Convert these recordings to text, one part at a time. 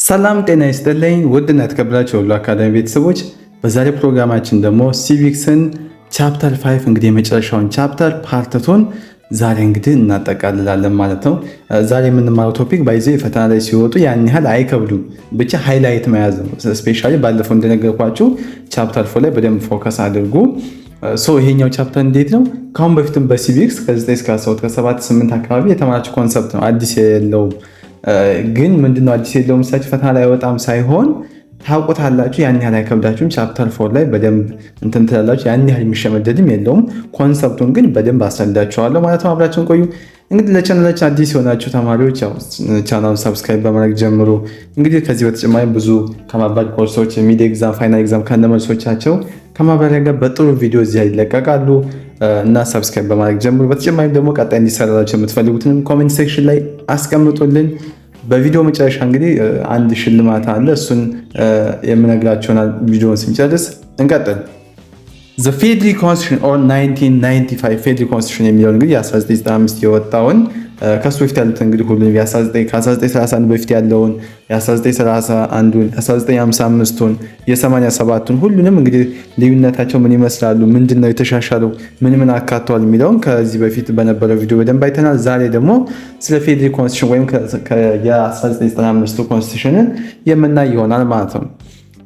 ሰላም ጤና ይስጥልኝ ውድና የተከበራችሁ የሁሉ አካዳሚ ቤተሰቦች፣ በዛሬው ፕሮግራማችን ደግሞ ሲቪክስን ቻፕተር 5 እንግዲህ የመጨረሻውን ቻፕተር ፓርትቱን ዛሬ እንግዲህ እናጠቃልላለን ማለት ነው። ዛሬ የምንማረው ቶፒክ ባይዘው ፈተና ላይ ሲወጡ ያን ያህል አይከብዱም፣ ብቻ ሃይላይት መያዝ ነው። ስፔሻሊ ባለፈው እንደነገርኳችሁ ቻፕተር 4 ላይ በደንብ ፎከስ አድርጉ። ይሄኛው ቻፕተር እንዴት ነው? ካሁን በፊትም በሲቪክስ ከ9 እስከ 12 ከ7 8 አካባቢ የተማራችሁ ኮንሰፕት ነው፣ አዲስ የለውም። ግን ምንድነው አዲስ የለውም ሳይሆን ፈተና ላይ ወጣም ሳይሆን ታውቁታላችሁ፣ ያን ያህል አይከብዳችሁም። ቻፕተር 4 ላይ በደንብ እንትን ትላላችሁ፣ ያን ያህል የሚሸመደድም የለውም። ኮንሰፕቱን ግን በደንብ አስረዳችኋለሁ ማለት ነው። አብራችሁን ቆዩ። እንግዲህ ለቻናላችን አዲስ የሆናችሁ ተማሪዎች ቻናሉን ሰብስክራይብ በማድረግ ጀምሩ። እንግዲህ ከዚህ በተጨማሪ ብዙ ከማባድ ኮርሶች፣ ሚድ ኤግዛም፣ ፋይናል ኤግዛም ከነመልሶቻቸው ከማባሪያ ጋር በጥሩ ቪዲዮ እዚያ ይለቀቃሉ እና ሰብስክራይብ በማድረግ ጀምሩ። በተጨማሪም ደግሞ ቀጣይ እንዲሰራላችሁ የምትፈልጉትን ኮሜንት ሴክሽን ላይ አስቀምጡልን። በቪዲዮ መጨረሻ እንግዲህ አንድ ሽልማት አለ፣ እሱን የምነግራችሁናል። ቪዲዮውን ስንጨርስ እንቀጥል። The Federal Constitution or 1995 Federal Constitution የሚለው እንግዲህ የ1995 የወጣውን ከሱ በፊት ያሉት እንግዲህ ሁሉንም ከ1931 በፊት ያለውን የ1931ን የ1955ን የ87ን ሁሉንም እንግዲህ ልዩነታቸው ምን ይመስላሉ፣ ምንድነው የተሻሻለው፣ ምን አካተዋል የሚለውን ከዚህ በፊት በነበረው ቪዲዮ በደንብ አይተናል። ዛሬ ደግሞ ስለ ፌዴራል ኮንስቲቱሽን ወይም የ1995 ኮንስቲቱሽንን የምናይ ይሆናል ማለት ነው።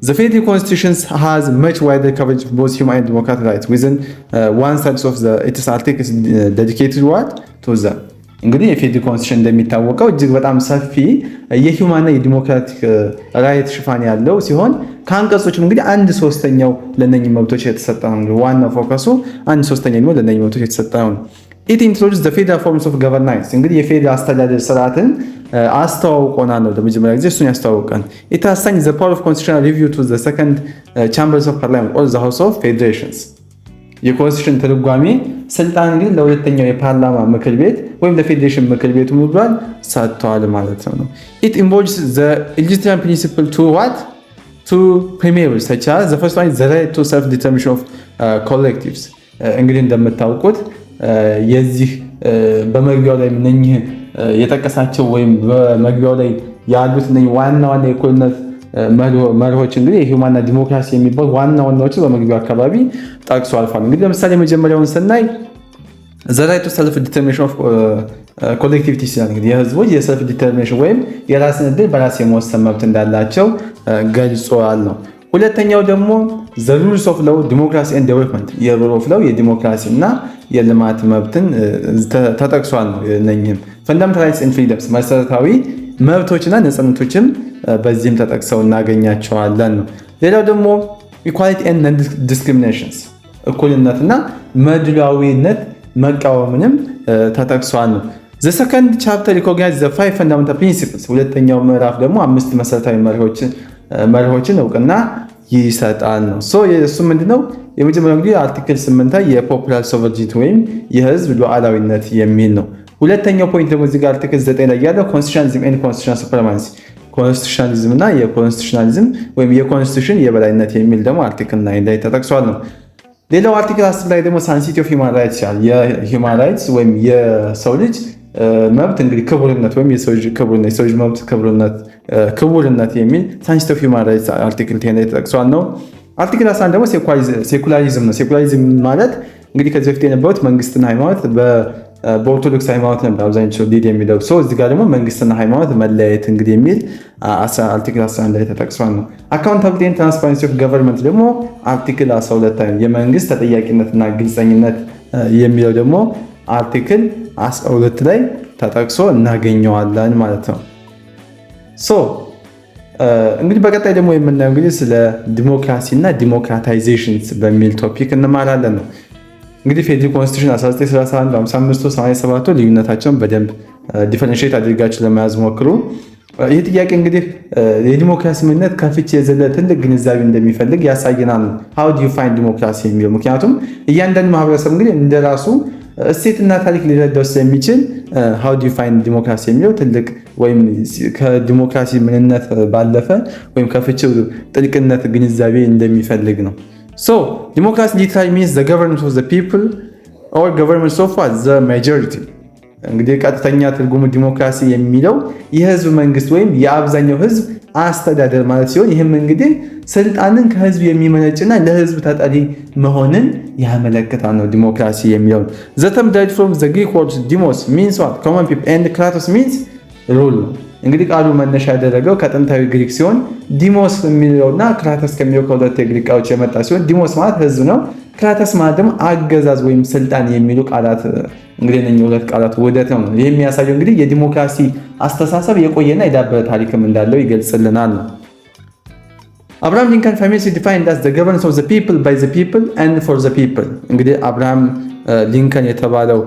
The Federal Constitution has much wider coverage of both human and democratic rights. Within one third of its articles dedicated to them. እንግዲህ የፌዴራል ኮንስቲቱሽን እንደሚታወቀው እጅግ በጣም ሰፊ የሂውማንና የዲሞክራቲክ ራይት ሽፋን ያለው ሲሆን ከአንቀጾችም እንግዲህ 1/3 ለነኚህ መብቶች የተሰጠ ነው። ዋናው ፎከሱ 1/3 ለነኚህ መብቶች የተሰጠ ነው። It introduces the federal forms of governance. እንግዲህ የፌዴራል አስተዳደር ስርዓትን አስተዋውቆናል ነው ለመጀመሪያ ጊዜ እሱን ያስተዋውቀን። It assigns the power of constitutional review to the second chambers of parliament or the house of federations. የኮንስቲቱሽን ትርጓሜ ስልጣን እንግዲህ ለሁለተኛው የፓርላማ ምክር ቤት ወይም ለፌዴሬሽን ምክር ቤቱ ሙሉን ሰጥቷል ማለት ነው። It embodies the legislative principle to premieres such as the first one is the right to self determination of collectives. እንግዲህ እንደምታውቁት የዚህ በመግቢያው ላይ እነኚህ የጠቀሳቸው ወይም በመግቢያው ላይ ያሉት እነኚህ ዋና የእኩልነት መርሆች እንግዲህ የሂውማንና ዲሞክራሲ የሚባሉ ዋናዎቹ በመግቢያው አካባቢ ጠቅሶ አልፏል። እንግዲህ ለምሳሌ መጀመሪያውን ስናይ the right to self determination of collectivity ሲል እንግዲህ የህዝቦች የሰልፍ ዲተርሚኔሽን ወይም የራስን ዕድል በራስ የመወሰን መብት እንዳላቸው ገልጿል ነው። ሁለተኛው ደግሞ the rules of law democracy and development የሩል ኦፍ ላው የዲሞክራሲ እና የልማት መብትን ተጠቅሷል ነው። እነኚህም fundamental rights and freedoms መሰረታዊ መብቶችና ነፃነቶችም በዚህም ተጠቅሰው እናገኛቸዋለን ነው። ሌላው ደግሞ equality and non-discriminations እኩልነትና መድሏዊነት መቃወምንም ተጠቅሷል ነው። The second chapter recognizes the 5 fundamental principles ሁለተኛው ምዕራፍ ደግሞ 5 መሰረታዊ መርሆችን እውቅና ይሰጣል ነው። እሱ ምንድነው? የመጀመሪያው እንግዲህ አርቲክል 8 የፖፑላር ሶቨሬኒቲ ወይም የህዝብ ሉዓላዊነት የሚል ነው። ሁለተኛው ፖይንት ደግሞ እዚህ ጋር አርቲክል 9 ላይ ያለው ኮንስቲቱሽናሊዝም ኤንድ ኮንስቲቱሽናል ሱፕሪማሲ ኮንስቲቱሽናሊዝም እና የኮንስቲቱሽናሊዝም ወይም የኮንስቲቱሽን የበላይነት የሚል ደግሞ አርቲክል 9 ላይ ተጠቅሷል ነው። ሌላው አርቲክል 10 ላይ ደግሞ ሳንሲቲ ኦፍ ሂውማን ራይትስ ይላል። የሂውማን ራይትስ ወይም የሰው ልጅ መብት እንግዲህ ክቡርነት ወይም የሰው ልጅ ክቡርነት የሰው ልጅ መብት ክቡርነት የሚል ሳንሲቲ ኦፍ ሂውማን ራይትስ አርቲክል 10 ላይ ተጠቅሷል ነው። አርቲክል 11 ደግሞ ሴኩላሪዝም ነው። ሴኩላሪዝም ማለት እንግዲህ ከዚህ በፊት የነበሩት መንግስትና ሃይማኖት በኦርቶዶክስ ሃይማኖት ነበር አብዛኛው ሊድ የሚለው እዚህ ጋር ደግሞ መንግስትና ሃይማኖት መለያየት እንግዲህ የሚል አርቲክል 11 ላይ ተጠቅሷል ነው። አካውንታቢሊቲ ኤንድ ትራንስፓረንሲ ኦፍ ገቨርንመንት ደግሞ አርቲክል 12 ላይ የመንግስት ተጠያቂነትና ግልጸኝነት የሚለው ደግሞ አርቲክል 12 ላይ ተጠቅሶ እናገኘዋለን ማለት ነው። እንግዲህ በቀጣይ ደግሞ የምናየው እንግዲህ ስለ ዲሞክራሲ እና ዲሞክራታይዜሽን በሚል ቶፒክ እንማራለን ነው። እንግዲህ ፌዴራል ኮንስቲቱሽን 1931 55 87 ልዩነታቸውን በደንብ ዲፈረንሺየት አድርጋችሁ ለመያዝ ሞክሩ። ይህ ጥያቄ እንግዲህ የዲሞክራሲ ምንነት ከፍቼ የዘለለ ትልቅ ግንዛቤ እንደሚፈልግ ያሳየናል። how do you find democracy የሚለው ምክንያቱም እያንዳንዱ ማህበረሰብ እንግዲህ እንደራሱ እሴትና ታሪክ ሊረዳው ስለሚችል how do you find democracy የሚለው ትልቅ ወይም ከዲሞክራሲ ምንነት ባለፈ ወይም ከፍቼው ጥልቅነት ግንዛቤ እንደሚፈልግ ነው። democracy literally means the government of the people or government of the majority እንግዲህ ቀጥተኛ ትርጉሙ ዲሞክራሲ የሚለው የህዝብ መንግስት ወይም የአብዛኛው ህዝብ አስተዳደር ማለት ሲሆን ይህም እንግዲህ ስልጣንን ከህዝብ የሚመነጭና ለህዝብ ተጠሪ መሆንን ያመለክታል ነው ዲሞክራሲ የሚለውን። ዘ ተርም derived from the Greek words demos means what common people and kratos means rule ነው። እንግዲህ ቃሉ መነሻ ያደረገው ከጥንታዊ ግሪክ ሲሆን ዲሞስ የሚለውና ክራተስ ከሚለው ከሁለት የግሪክ ቃሎች የመጣ ሲሆን ዲሞስ ማለት ህዝብ ነው። ክራተስ ማለት ደግሞ አገዛዝ ወይም ስልጣን የሚሉ ቃላት እንግዲህ እነኚህ ሁለት ቃላት ውህደት ነው። ይህ የሚያሳየው እንግዲህ የዲሞክራሲ አስተሳሰብ የቆየና የዳበረ ታሪክም እንዳለው ይገልጽልናል ነው። አብርሃም ሊንከን famously defined as the governance of the people by the people and for the people። እንግዲህ አብርሃም ሊንከን የተባለው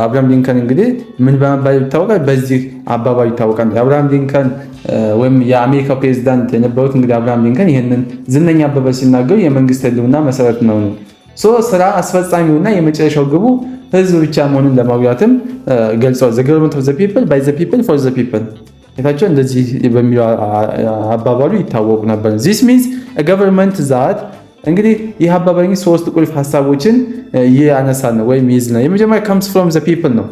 አብርሃም ሊንከን እንግዲህ ምን በመባል ይታወቃል? በዚህ አባባል ይታወቃል። አብርሃም ሊንከን ወይም የአሜሪካ ፕሬዝዳንት የነበሩት እንግዲህ አብርሃም ሊንከን ይህንን ዝነኛ አባባል ሲናገሩ የመንግስት ህልውና መሰረት ነው። ስራ አስፈጻሚውና የመጨረሻው ግቡ ህዝብ ብቻ መሆኑን ለማጉላትም ገልጸዋል። the government of the people by the people for the people የታቸው እንደዚህ በሚለው አባባሉ ይታወቁ ነበር። this means a government that እንግዲህ ይህ አባባል ሶስት ቁልፍ ሐሳቦችን ያነሳል ነው ወይም ይዝ ነው። የመጀመሪያ comes from the people ነው።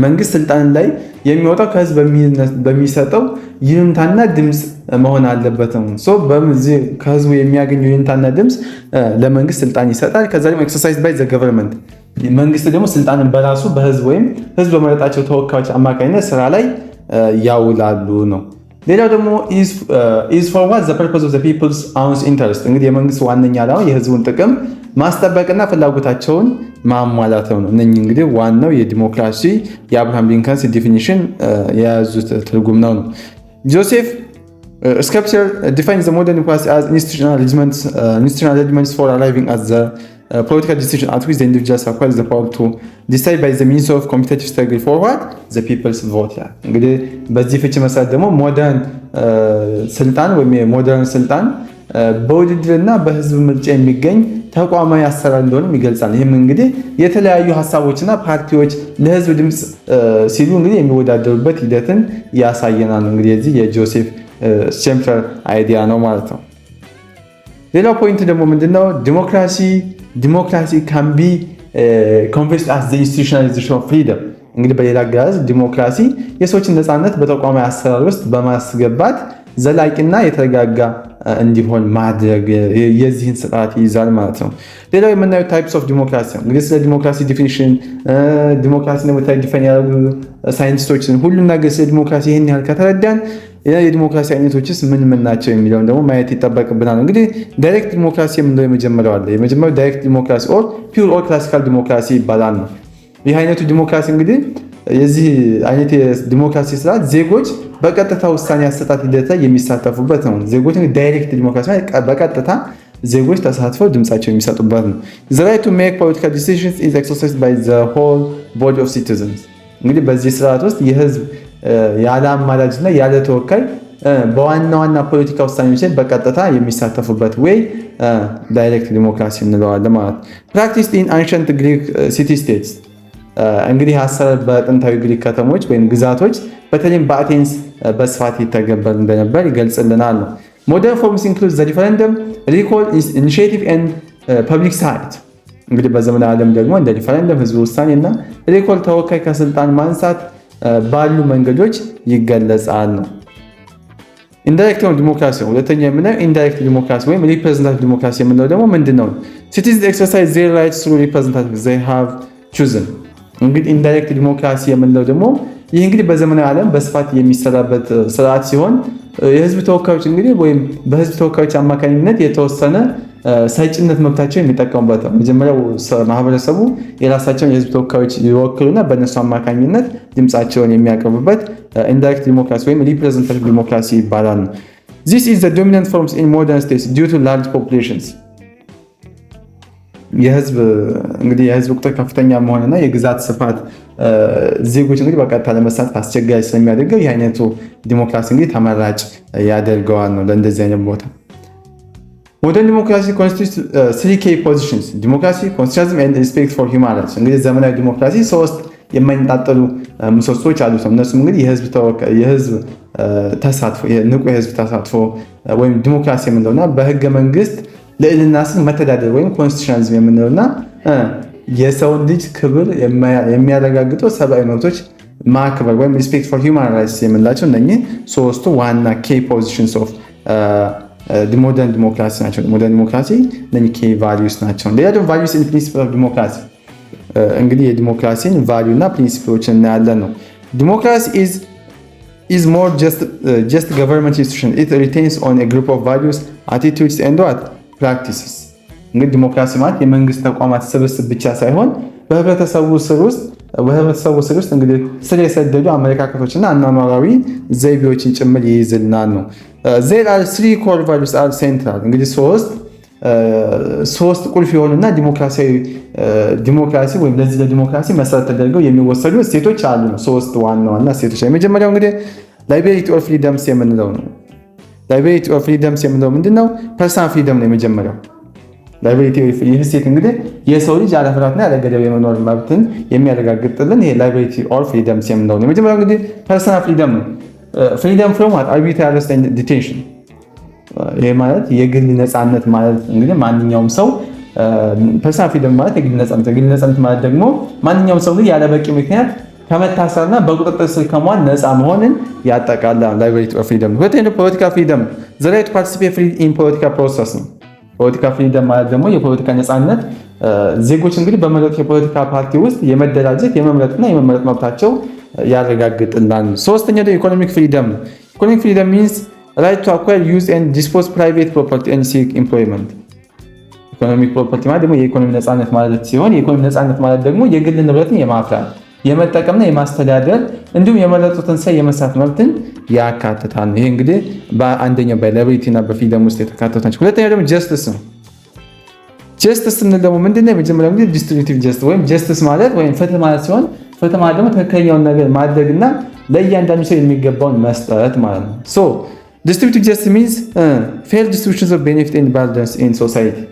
መንግስት ስልጣን ላይ የሚወጣው ከህዝብ በሚሰጠው ይሁንታና ድምጽ መሆን አለበት ነው። ከህዝቡ የሚያገኘው ይሁንታና ድምጽ ለመንግስት ስልጣን ይሰጣል። ከዛ ደግሞ exercised by the government መንግስት ደግሞ ስልጣንን በራሱ በህዝብ ወይም ህዝብ በመረጣቸው ተወካዮች አማካኝነት ስራ ላይ ያውላሉ ነው። ሌላው ደግሞ is for what the purpose of the people's own interest እንግዲህ የመንግስት ዋነኛ ዓላማ የህዝቡን ጥቅም ማስጠበቅና ፍላጎታቸውን ማሟላት ነው። እነኚህ እንግዲህ ዋናው የዲሞክራሲ የአብርሃም ሊንከን ዲፊኒሽን የያዙት ትርጉም ነው። ጆሴፍ Scripture defines the modern democracy as institutional arrangements for arriving at the political decision at which the individuals acquire the power to decide by the means of competitive struggle for what the people's vote ያ እንግዲህ በዚህ ፍቺ መሰረት ደግሞ ሞደርን ስልጣን ወይም የሞደርን ስልጣን በውድድርና በህዝብ ምርጫ የሚገኝ ተቋማዊ አሰራር እንደሆነም ይገልጻል። ይህም እንግዲህ የተለያዩ ሀሳቦችና ፓርቲዎች ለህዝብ ድምፅ ሲሉ እንግዲህ የሚወዳደሩበት ሂደትን ያሳየናል። እንግዲህ የዚህ የጆሴፍ ሴምፕለር አይዲያ ነው ማለት ነው። ሌላው ፖይንት ደግሞ ምንድነው? ዲሞክራሲ can be confessed as the institutionalization of freedom እንግዲህ በሌላ አገላለጽ ዲሞክራሲ የሰዎችን ነፃነት በተቋማዊ አሰራር ውስጥ በማስገባት ዘላቂና የተረጋጋ እንዲሆን ማድረግ የዚህን ስርዓት ይይዛል ማለት ነው። ሌላው የምናየው ታይፕስ ኦፍ ዲሞክራሲ ነው። እንግዲህ ስለ ዲሞክራሲ ዲፊኒሽን ዲሞክራሲ ነው ዲፋይን ያደረጉ ሳይንቲስቶችን ሁሉም ነገር ስለ ዲሞክራሲ ይህን ያህል ከተረዳን የዲሞክራሲ አይነቶችስ ምን ናቸው የሚለውን ደግሞ ማየት ይጠበቅብናል። እንግዲህ ዳይሬክት ዲሞክራሲ የምንለው የመጀመሪያው አለ። የመጀመሪያው ዳይሬክት ዲሞክራሲ ኦር ፒውር ኦር ክላሲካል ዲሞክራሲ ይባላል ነው። ይህ አይነቱ ዲሞክራሲ እንግዲህ የዚህ አይነት የዲሞክራሲ ስርዓት ዜጎች በቀጥታ ውሳኔ አሰጣጥ ሂደት ላይ የሚሳተፉበት ነው። ዜጎች ዳይሬክት ዲሞክራሲ በቀጥታ ዜጎች ተሳትፈው ድምጻቸው የሚሰጡበት ነው። the right to make political decisions is exercised by the whole body of citizens እንግዲህ በዚህ ስርዓት ውስጥ የህዝብ ያለ አማራጭና ያለ ተወካይ በዋና ዋና ፖለቲካ ውሳኔዎች ላይ በቀጥታ የሚሳተፉበት ወይ ዳይሬክት ዲሞክራሲ እንለዋለን ማለት ነው። practiced in ancient Greek city states እንግዲህ አሰራር በጥንታዊ ግሪክ ከተሞች ወይም ግዛቶች በተለይም በአቴንስ በስፋት ይተገበር እንደነበር ይገልጽልናል ነው። modern forms include the referendum, recall, initiative and plebiscite እንግዲህ በዘመናዊ ዓለም ደግሞ እንደ ሪፈረንደም ህዝብ ውሳኔ እና ሪኮል ተወካይ ከስልጣን ማንሳት ባሉ መንገዶች ይገለጻል ነው። ኢንዳይሬክት ዲሞክራሲ ሁለተኛ የምናየው ኢንዳይሬክት ዲሞክራሲ ወይም ሪፕሬዘንታቲቭ ዲሞክራሲ የምንለው ደግሞ ምንድነው? citizens exercise their rights through representatives they have chosen እንግዲህ ኢንዳይሬክት ዲሞክራሲ የምንለው ደግሞ ይህ እንግዲህ በዘመናዊ ዓለም በስፋት የሚሰራበት ስርዓት ሲሆን የህዝብ ተወካዮች እንግዲህ ወይም በህዝብ ተወካዮች አማካኝነት የተወሰነ ሰጭነት መብታቸው የሚጠቀሙበት ነው። መጀመሪያው ማህበረሰቡ የራሳቸውን የህዝብ ተወካዮች ይወክሉና በእነሱ አማካኝነት ድምጻቸውን የሚያቀርቡበት ኢንዳይሬክት ዲሞክራሲ ወይም ሪፕሬዘንታቲቭ ዲሞክራሲ ይባላል። This is the dominant forms in modern states due to large populations የህዝብ ቁጥር ከፍተኛ መሆንና የግዛት ስፋት ዜጎች እንግዲህ በቀጥታ ለመሳተፍ አስቸጋሪ ስለሚያደርገው ይህ አይነቱ ዲሞክራሲ እንግዲህ ተመራጭ ያደርገዋል ነው ለእንደዚህ አይነት ቦታ። ሞደርን ዲሞክራሲ constitutes three key positions democracy, constitutionalism and respect for human rights እንግዲህ ዘመናዊ ዲሞክራሲ ሶስት የማይነጣጠሉ ምሰሶች አሉት። እነሱም እንግዲህ የህዝብ ተሳትፎ ንቁ የህዝብ ተሳትፎ ወይም ዲሞክራሲ የምንለውና በህገ መንግስት ልዕልና ስር መተዳደር ወይም ኮንስቲቱሽናሊዝም የምንለውና የሰውን ልጅ ክብር የሚያረጋግጡ ሰብአዊ መብቶች ማክበር ወይም ሪስፔክት ፎር ሂውማን ራይትስ የምንላቸው እነኚህ ሶስቱ ዋና ኬ ፖዚሽንስ ኦፍ ሞደርን ዲሞክራሲ ናቸው። ሞደርን ዲሞክራሲ እነኚህ ኬ ቫሊዩስ ናቸው። ሌላ ደግሞ ቫሊዩስ ኤንድ ፕሪንሲፕል ኦፍ ዲሞክራሲ እንግዲህ የዲሞክራሲን ቫሊዩ እና ፕሪንሲፕሎችን እናያለን ነው። ዲሞክራሲ is more just government institution. It retains on a group of values, attitudes and what practices. እንግዲህ ዲሞክራሲ ማለት የመንግስት ተቋማት ስብስብ ብቻ ሳይሆን በህብረተሰቡ ስር ውስጥ እንግዲህ ስር የሰደዱ አመለካከቶችና አኗኗራዊ ዘይቤዎችን ጭምር ይይዝልናል ነው። there are three core values are central እንግዲህ ሶስት ቁልፍ የሆኑና ዲሞክራሲ ወይም ለዚህ ለዲሞክራሲ መሰረት ተደርገው የሚወሰዱ እሴቶች አሉ ነው። ሶስት ዋና እሴቶች። የመጀመሪያው እንግዲህ ላይቤሪቲ ኦር ፍሪደምስ የምንለው ነው። ላይቤሪቲ ኦር ፍሪደምስ የምንለው ምንድነው? ፐርሰናል ፍሪደም ነው የመጀመሪያው። ላይቤሪቲ ኦር ፍሪደም እሴት እንግዲህ የሰው ልጅ ያለ ፍርሃትና ያለ ገደብ የመኖር መብትን የሚያረጋግጥልን ይሄ ላይቤሪቲ ኦር ፍሪደምስ የምንለው ነው። የመጀመሪያው እንግዲህ ፐርሰናል ፍሪደም ነው። ፍሪደም ፍሮም አርቢትራሪ አሬስት ኤንድ ዲቴንሽን ይሄ ማለት የግል ነፃነት ማለት እንግዲህ ማንኛውም ሰው ፐርሰናል ፍሪደም ማለት የግል ነፃነት ማለት ደግሞ ማንኛውም ሰው ግን ያለ በቂ ምክንያት ከመታሰርና በቁጥጥር ስር ከመዋል ነፃ መሆንን ያጠቃልላል። ላይቤሪቲ ኦፍ ፍሪደም። ሁለተኛው ፖለቲካ ፍሪደም ዘ ራይት ቱ ፓርቲሲፔት ኢን ፖለቲካ ፕሮሰስ ነው። ፖለቲካ ፍሪደም ማለት ደግሞ የፖለቲካ ነፃነት ዜጎች እንግዲህ በመረጡት የፖለቲካ ፓርቲ ውስጥ የመደራጀት የመምረጥና የመመረጥ መብታቸው ያረጋግጥልናል። ሶስተኛው ደግሞ ኢኮኖሚክ ፍሪደም ነው። ኢኮኖሚክ ፍሪደም ሚንስ right to acquire, use and dispose private property and seek employment. ኢኮኖሚክ ፕሮፐርቲ ማለት ደግሞ የኢኮኖሚ ነፃነት ማለት ሲሆን የኢኮኖሚ ነፃነት ማለት ደግሞ የግል ንብረትን የማፍራት የመጠቀምና የማስተዳደር እንዲሁም የመረጡትን ሰው የመስራት መብትን ያካትታል። ይሄ እንግዲህ በአንደኛው በላይቤሪቲ እና በፍሪደም ውስጥ የተካተቱ ናቸው። ሁለተኛው ደግሞ ጀስቲስ ነው። ጀስቲስ ስንል ደግሞ ምንድነው? የመጀመሪያው እንግዲህ ዲስትሪቢዩቲቭ ጀስቲስ ወይም ጀስቲስ ማለት ወይም ፍትህ ማለት ሲሆን ፍትህ ማለት ደግሞ ትክክለኛውን ነገር ማድረግና ለእያንዳንዱ ሰው የሚገባውን መስጠት ማለት ነው። ሶ distributive justice means fair distributions of benefit and burdens in society.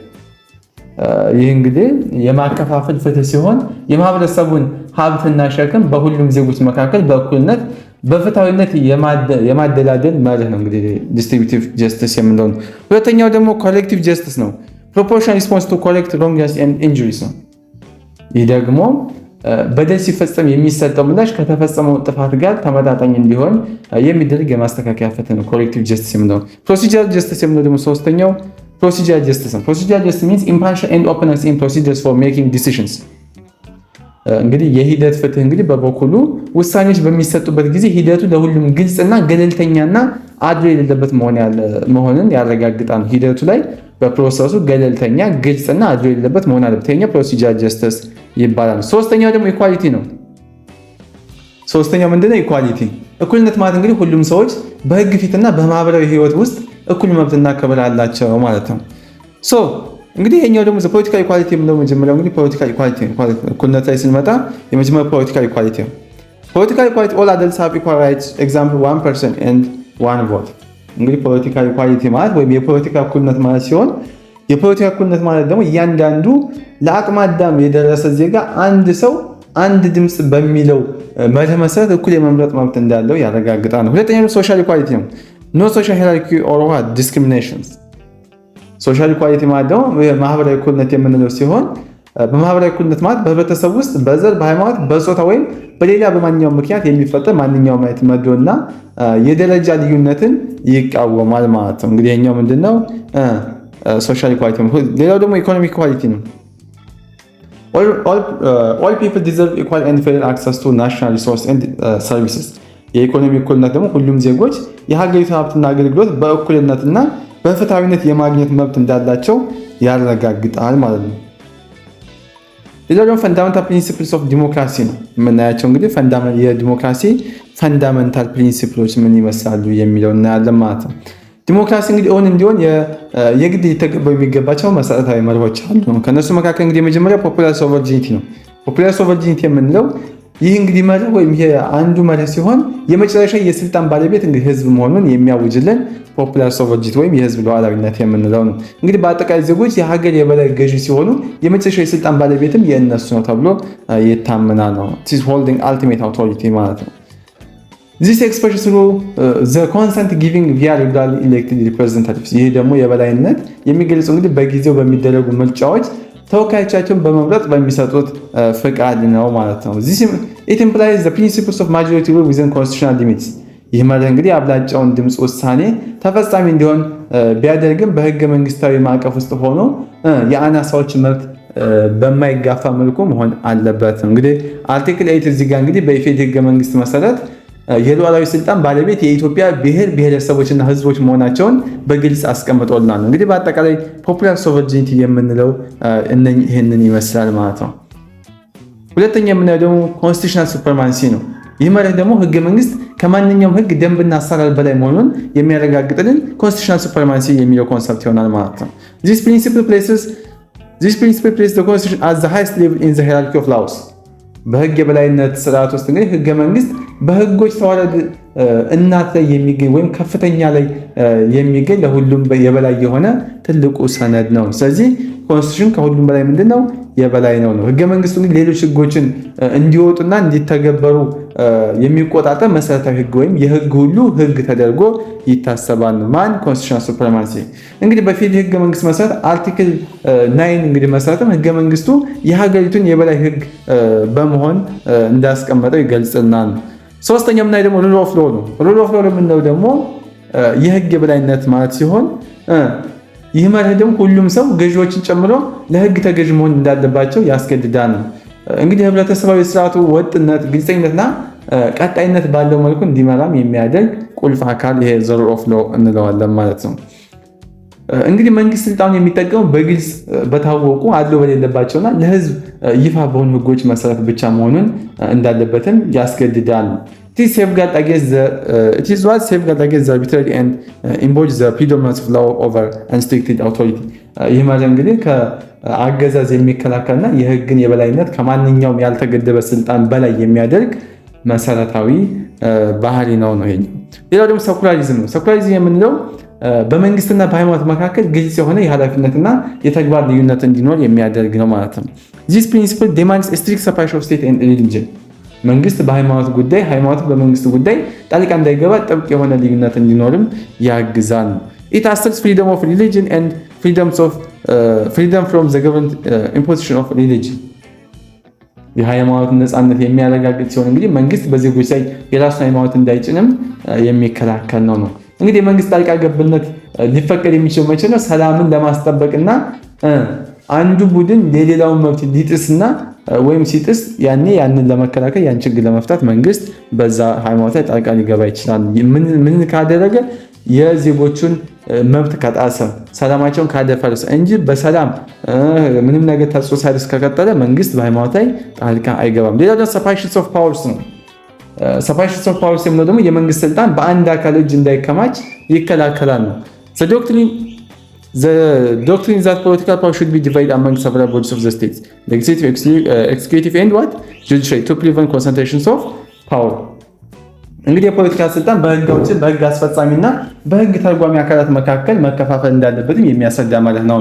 ይህ እንግዲህ የማከፋፈል ፍትህ ሲሆን የማህበረሰቡን ሀብትና ሸክም በሁሉም ዜጎች መካከል በእኩልነት በፍትሃዊነት የማደላደል መርህ ነው እንግዲህ distributive justice የምንለው ነው። ሁለተኛው ደግሞ collective justice ነው። proportional response to correct wrongs and injuries ነው። ይህ ደግሞ በደል ሲፈጸም የሚሰጠው ምላሽ ከተፈጸመው ጥፋት ጋር ተመጣጣኝ እንዲሆን የሚደረግ የማስተካከያ ፍትህ ነው። ኮሌክቲቭ ጀስቲስ የምንለው። ፕሮሲጀራል ጀስቲስ የምንለው ደግሞ ሶስተኛው ፕሮሲጀራል ጀስቲስ ነው። ፕሮሲጀራል ጀስቲስ ሚንስ ኢምፓርሻል ኤንድ ኦፕነስ ኢን ፕሮሲጀርስ ፎር ሜኪንግ ዲሲዥንስ። እንግዲህ የሂደት ፍትህ እንግዲህ በበኩሉ ውሳኔዎች በሚሰጡበት ጊዜ ሂደቱ ለሁሉም ግልጽና ገለልተኛና አድሎ የሌለበት መሆንን ያረጋግጣል። ሂደቱ ላይ በፕሮሰሱ ገለልተኛ፣ ግልጽና አድሎ የሌለበት መሆን አለበት። ይሄኛው ፕሮሲጀራል ጀስቲስ ይባላል። ሶስተኛው ደግሞ ኢኳሊቲ ነው። ሶስተኛው ምንድነው? ኢኳሊቲ እኩልነት ማለት እንግዲህ ሁሉም ሰዎች በህግ ፊትና በማህበራዊ ህይወት ውስጥ እኩል መብትና ክብር አላቸው ማለት ነው። ሶ እንግዲህ ይሄኛው ደግሞ ፖለቲካል ኢኳሊቲ የምንለው መጀመሪያው እንግዲህ ፖለቲካል ኢኳሊቲ እኩልነት ላይ ስንመጣ የመጀመሪያው ፖለቲካል ኢኳሊቲ ነው። ፖለቲካል ኢኳሊቲ ኦል አደልትስ ሃቭ ኢኳል ራይትስ ኤግዛምፕል 1% and 1 vote። እንግዲህ ፖለቲካል ኢኳሊቲ ማለት ወይም የፖለቲካ እኩልነት ማለት ሲሆን የፖለቲካ እኩልነት ማለት ደግሞ እያንዳንዱ ለአቅመ አዳም የደረሰ ዜጋ አንድ ሰው አንድ ድምፅ በሚለው መርህ መሰረት እኩል የመምረጥ መብት እንዳለው ያረጋግጣል ነው። ሁለተኛው ሶሻል ኢኳሊቲ ነው። ኖ ሶሻል ሂራርኪ ኦር ዲስክሪሚኔሽንስ። ሶሻል ኢኳሊቲ ማለት ደግሞ ማህበራዊ እኩልነት የምንለው ሲሆን በማህበራዊ እኩልነት ማለት በህብረተሰብ ውስጥ በዘር፣ በሃይማኖት፣ በጾታ ወይም በሌላ በማንኛውም ምክንያት የሚፈጠር ማንኛውም አይነት መድሎና የደረጃ ልዩነትን ይቃወማል ማለት ነው። እንግዲህ ይሄኛው ምንድነው? ሶሻል ኢኳሊቲ ነው። ሌላው ደግሞ ኢኮኖሚክ ኢኳሊቲ ነው። all people deserve equal and fair access to national resources and services። የኢኮኖሚ እኩልነት ደግሞ ሁሉም ዜጎች የሀገሪቱን ሀብትና አገልግሎት በእኩልነትና በፍትሃዊነት የማግኘት መብት እንዳላቸው ያረጋግጣል ማለት ነው። ሌላው ደግሞ ፈንዳሜንታል ፕሪንሲፕልስ ኦፍ ዲሞክራሲ ነው የምናያቸው። እንግዲህ የዲሞክራሲ ፈንዳሜንታል ፕሪንሲፕሎች ምን ይመስላሉ የሚለው እናያለን ማለት ነው። ዲሞክራሲ እንግዲህ እውን እንዲሆን የግድ ሊተገበሩ የሚገባቸው መሰረታዊ መርሆች አሉ። ከነሱ መካከል እንግዲህ የመጀመሪያው ፖፑላር ሶቨርጂኒቲ ነው። ፖፑላር ሶቨርጂኒቲ የምንለው ይህ እንግዲህ መርህ ወይም ይሄ አንዱ መርህ ሲሆን የመጨረሻ የስልጣን ባለቤት እንግዲህ ህዝብ መሆኑን የሚያውጅልን ፖፑላር ሶቨርጂኒቲ ወይም የህዝብ ሉዓላዊነት የምንለው ነው። እንግዲህ በአጠቃላይ ዜጎች የሀገር የበላይ ገዢ ሲሆኑ የመጨረሻ የስልጣን ባለቤትም የእነሱ ነው ተብሎ ይታመናል ነው። ሆልዲንግ አልቲሜት አውቶሪቲ ማለት ነው። This expression through the consent giving via regularly elected representatives። ይህ ደግሞ የበላይነት የሚገልጸው እንግዲህ በጊዜው በሚደረጉ ምርጫዎች ተወካዮቻቸውን በመምረጥ በሚሰጡት ፍቃድ ነው ማለት ነው። It implies the principles of majority rule within constitutional limits. ይህ ማለት እንግዲህ አብላጫውን ድምፅ ውሳኔ ተፈጻሚ እንዲሆን ቢያደርግም በህገ መንግስታዊ ማዕቀፍ ውስጥ ሆኖ የአናሳዎች መብት በማይጋፋ መልኩ መሆን አለበት። እንግዲህ አርቲክል 8 እዚህ ጋር እንግዲህ በኢፌዴሪ ህገ መንግስት መሰረት የሉዓላዊ ስልጣን ባለቤት የኢትዮጵያ ብሔር ብሔረሰቦችና ህዝቦች መሆናቸውን በግልጽ አስቀምጦልናል። እንግዲህ በአጠቃላይ ፖፑላር ሶቨሬኒቲ የምንለው ይህንን ይመስላል ማለት ነው። ሁለተኛ የምናየው ደግሞ ኮንስቲቱሽናል ሱፕሪማሲ ነው። ይህ ማለት ደግሞ ህገ መንግስት ከማንኛውም ህግ ደንብና አሰራር በላይ መሆኑን የሚያረጋግጥልን ኮንስቲቱሽናል ሱፕሪማሲ የሚለው ኮንሰፕት ይሆናል ማለት ነው። This principle places the constitution as the highest level in the hierarchy of laws. በህግ የበላይነት ስርዓት ውስጥ እንግዲህ ህገ መንግስት በህጎች ተዋረድ እናት ላይ የሚገኝ ወይም ከፍተኛ ላይ የሚገኝ ለሁሉም የበላይ የሆነ ትልቁ ሰነድ ነው። ስለዚህ ኮንስቲቱሽን ከሁሉም በላይ ምንድነው? የበላይ ነው። ህገ መንግስቱ እንግዲህ ሌሎች ህጎችን እንዲወጡና እንዲተገበሩ የሚቆጣጠር መሰረታዊ ህግ ወይም የህግ ሁሉ ህግ ተደርጎ ይታሰባል። ማን? ኮንስቲቱሽናል ሱፕሪማሲ። እንግዲህ በፌዴራል ህገ መንግስት መሰረት አርቲክል 9 እንግዲህ መሰረትም ህገ መንግስቱ የሀገሪቱን የበላይ ህግ በመሆን እንዳስቀመጠው ይገልጽልናል። ሶስተኛው ምናይ ደግሞ ሩል ኦፍ ሎው ነው። ሩል ኦፍ ሎው የምንለው ደግሞ የህግ የበላይነት ማለት ሲሆን ይህ ማለት ደግሞ ሁሉም ሰው ገዢዎችን ጨምሮ ለህግ ተገዥ መሆን እንዳለባቸው ያስገድዳል። እንግዲህ ህብረተሰባዊ ስርዓቱ ወጥነት፣ ግልጸኝነትና ቀጣይነት ባለው መልኩ እንዲመራም የሚያደርግ ቁልፍ አካል ይሄ ሩል ኦፍ ሎው እንለዋለን ማለት ነው። እንግዲህ መንግስት ስልጣኑን የሚጠቀመው በግልጽ በታወቁ አድሎ በሌለባቸውና ለህዝብ ይፋ በሆኑ ህጎች መሰረት ብቻ መሆኑን እንዳለበትም ያስገድዳል። It is what safeguards against the arbitrary and embodies the predominance of law over unrestricted authority. ይህ ማለት እንግዲህ ከአገዛዝ የሚከላከልና የህግን የበላይነት ከማንኛውም ያልተገደበ ስልጣን በላይ የሚያደርግ መሰረታዊ ባህሪ ነው። ይሄኛው ሌላው ደግሞ ሴኩላሪዝም ነው። ሴኩላሪዝም የምንለው በመንግስትና በሃይማኖት መካከል ግልጽ የሆነ የኃላፊነትና የተግባር ልዩነት እንዲኖር የሚያደርግ ነው ማለት ነው። This principle demands a strict separation of state and religion. መንግስት በሃይማኖት ጉዳይ፣ ሃይማኖት በመንግስት ጉዳይ ጣልቃ እንዳይገባ ጥብቅ የሆነ ልዩነት እንዲኖርም ያግዛል። It asserts freedom of religion and freedom from the government imposition of religion. የሃይማኖት ነፃነት የሚያረጋግጥ ሲሆን እንግዲህ መንግስት በዜጎች ላይ የራሱን ሃይማኖት እንዳይጭንም የሚከላከል ነው። እንግዲህ የመንግስት ጣልቃ ገብነት ሊፈቀድ የሚችለው መቼ ነው? ሰላምን ለማስጠበቅና አንዱ ቡድን የሌላውን መብት ሊጥስና ወይም ሲጥስ ያንን ለመከላከል ያን ችግር ለመፍታት መንግስት በዛ ሃይማኖት ላይ ጣልቃ ሊገባ ይችላል። ምን ካደረገ? የዜጎቹን መብት ከጣሰ፣ ሰላማቸውን ካደፈረሰ እንጂ በሰላም ምንም ነገር ተጽዕኖ ሳይደርስ ከቀጠለ መንግስት በሃይማኖት ላይ ጣልቃ አይገባም። ሌላው ደግሞ ሰፓሬሽን ኦፍ ፓወርስ ነው። ሰፓሬሽን ኦፍ ፓወርስ የምንለው ደግሞ የመንግስት ስልጣን በአንድ አካል እጅ እንዳይከማች ይከላከላል ነው። The doctrine is that political power should be divided among several bodies of the state, legislative, executive and judiciary, to prevent concentrations of power. እንግዲህ የፖለቲካ ስልጣን በህግ አውጪ፣ በህግ አስፈጻሚና በህግ ተርጓሚ አካላት መካከል መከፋፈል እንዳለበትም የሚያስረዳ ማለት ነው።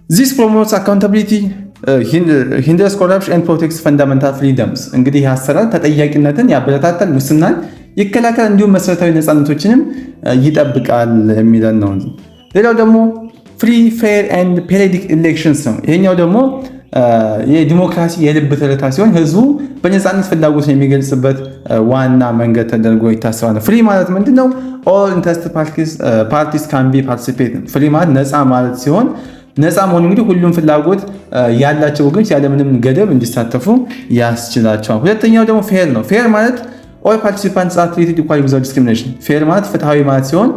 This promotes accountability, hinders corruption and protects fundamental freedoms. እንግዲህ ይህ አሰራር ተጠያቂነትን ያበረታታል፣ ሙስናን ይከላከላል፣ እንዲሁም መሰረታዊ ነፃነቶችንም ይጠብቃል የሚለን ነው። ሌላው ደግሞ ፍሪ ፌር ኤንድ ፔሪዮዲክ ኢሌክሽንስ ነው። ይሄኛው ደግሞ የዲሞክራሲ የልብ ትርታ ሲሆን ህዝቡ በነፃነት ፍላጎትን የሚገልጽበት ዋና መንገድ ተደርጎ ይታሰባል። ፍሪ ማለት ምንድነው? ኦል ኢንተረስትድ ፓርቲስ ካን ቢ ፓርቲሲፔት። ፍሪ ማለት ነፃ ማለት ሲሆን ነፃ መሆኑ እንግዲህ ሁሉም ፍላጎት ያላቸው ወገኖች ያለምንም ገደብ እንዲሳተፉ ያስችላቸዋል። ሁለተኛው ደግሞ ፌር ነው። ፌር ማለት ኦል ፓርቲሲፓንትስ አር ትሪትድ ኢኳሊ ዊዛውት ዲስክሪሚኔሽን። ፌር ማለት ፍትሃዊ ማለት ሲሆን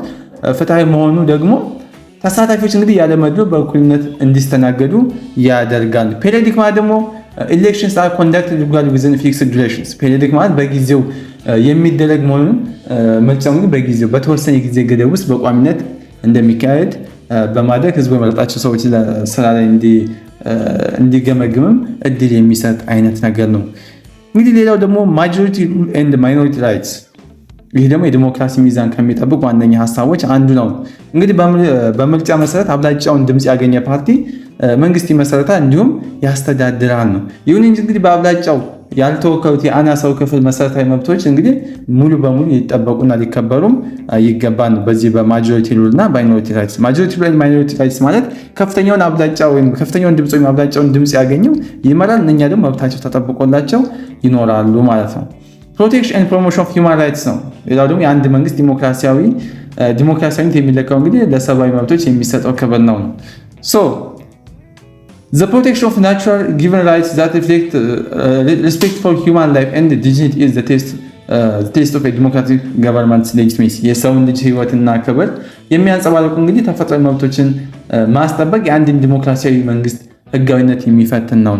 ፍትሃዊ መሆኑ ደግሞ ተሳታፊዎች እንግዲህ ያለመድሎ በእኩልነት እንዲስተናገዱ ያደርጋል። ፔሪዮዲክ ማለት ደግሞ ኢሌክሽንስ አር ኮንዳክትድ ሬጉላርሊ ዊዝን ፊክስድ ዱሬሽንስ። ፔሪዮዲክ ማለት በጊዜው የሚደረግ መሆኑን ምርጫው እንግዲህ በጊዜው በተወሰነ ጊዜ ገደብ ውስጥ በቋሚነት እንደሚካሄድ በማድረግ ህዝቡ የመረጣቸው ሰዎች ስራ ላይ እንዲገመግምም እድል የሚሰጥ አይነት ነገር ነው። እንግዲህ ሌላው ደግሞ ማጆሪቲ ኤንድ ማይኖሪቲ ራይትስ፣ ይህ ደግሞ የዲሞክራሲ ሚዛን ከሚጠብቁ ዋነኛ ሀሳቦች አንዱ ነው። እንግዲህ በምርጫ መሰረት አብላጫውን ድምፅ ያገኘ ፓርቲ መንግስት ይመሰረታል እንዲሁም ያስተዳድራል ነው። ይሁን እንጂ እንግዲህ በአብላጫው ያልተወከሉት የአናሳው ክፍል መሰረታዊ መብቶች እንግዲህ ሙሉ በሙሉ ሊጠበቁና ሊከበሩም ይገባል። በዚህ በማጆሪቲ ሩል እና ማይኖሪቲ ራይትስ ማጆሪቲ ሩል እና ማይኖሪቲ ራይትስ ማለት ከፍተኛውን አብላጫ ወይም ከፍተኛውን ድምጽ ወይም አብላጫውን ድምጽ ያገኘው ይመራል፣ እነኛ ደግሞ መብታቸው ተጠብቆላቸው ይኖራሉ ማለት ነው። ፕሮቴክሽን ኤንድ ፕሮሞሽን ኦፍ ሂውማን ራይትስ ነው። ሌላው ደግሞ የአንድ መንግስት ዲሞክራሲያዊነት የሚለካው እንግዲህ ለሰብአዊ መብቶች የሚሰጠው ክብር ነው። ሶ the protection of natural given rights that reflect respect for human life and dignity is the test of a democratic government's legitimacy የሰውን ልጅ ህይወትና ክብር የሚያንጸባርቁ እንግዲህ ተፈጥሯዊ መብቶችን ማስጠበቅ የአንድን ዲሞክራሲያዊ መንግስት ህጋዊነት የሚፈትን ነው።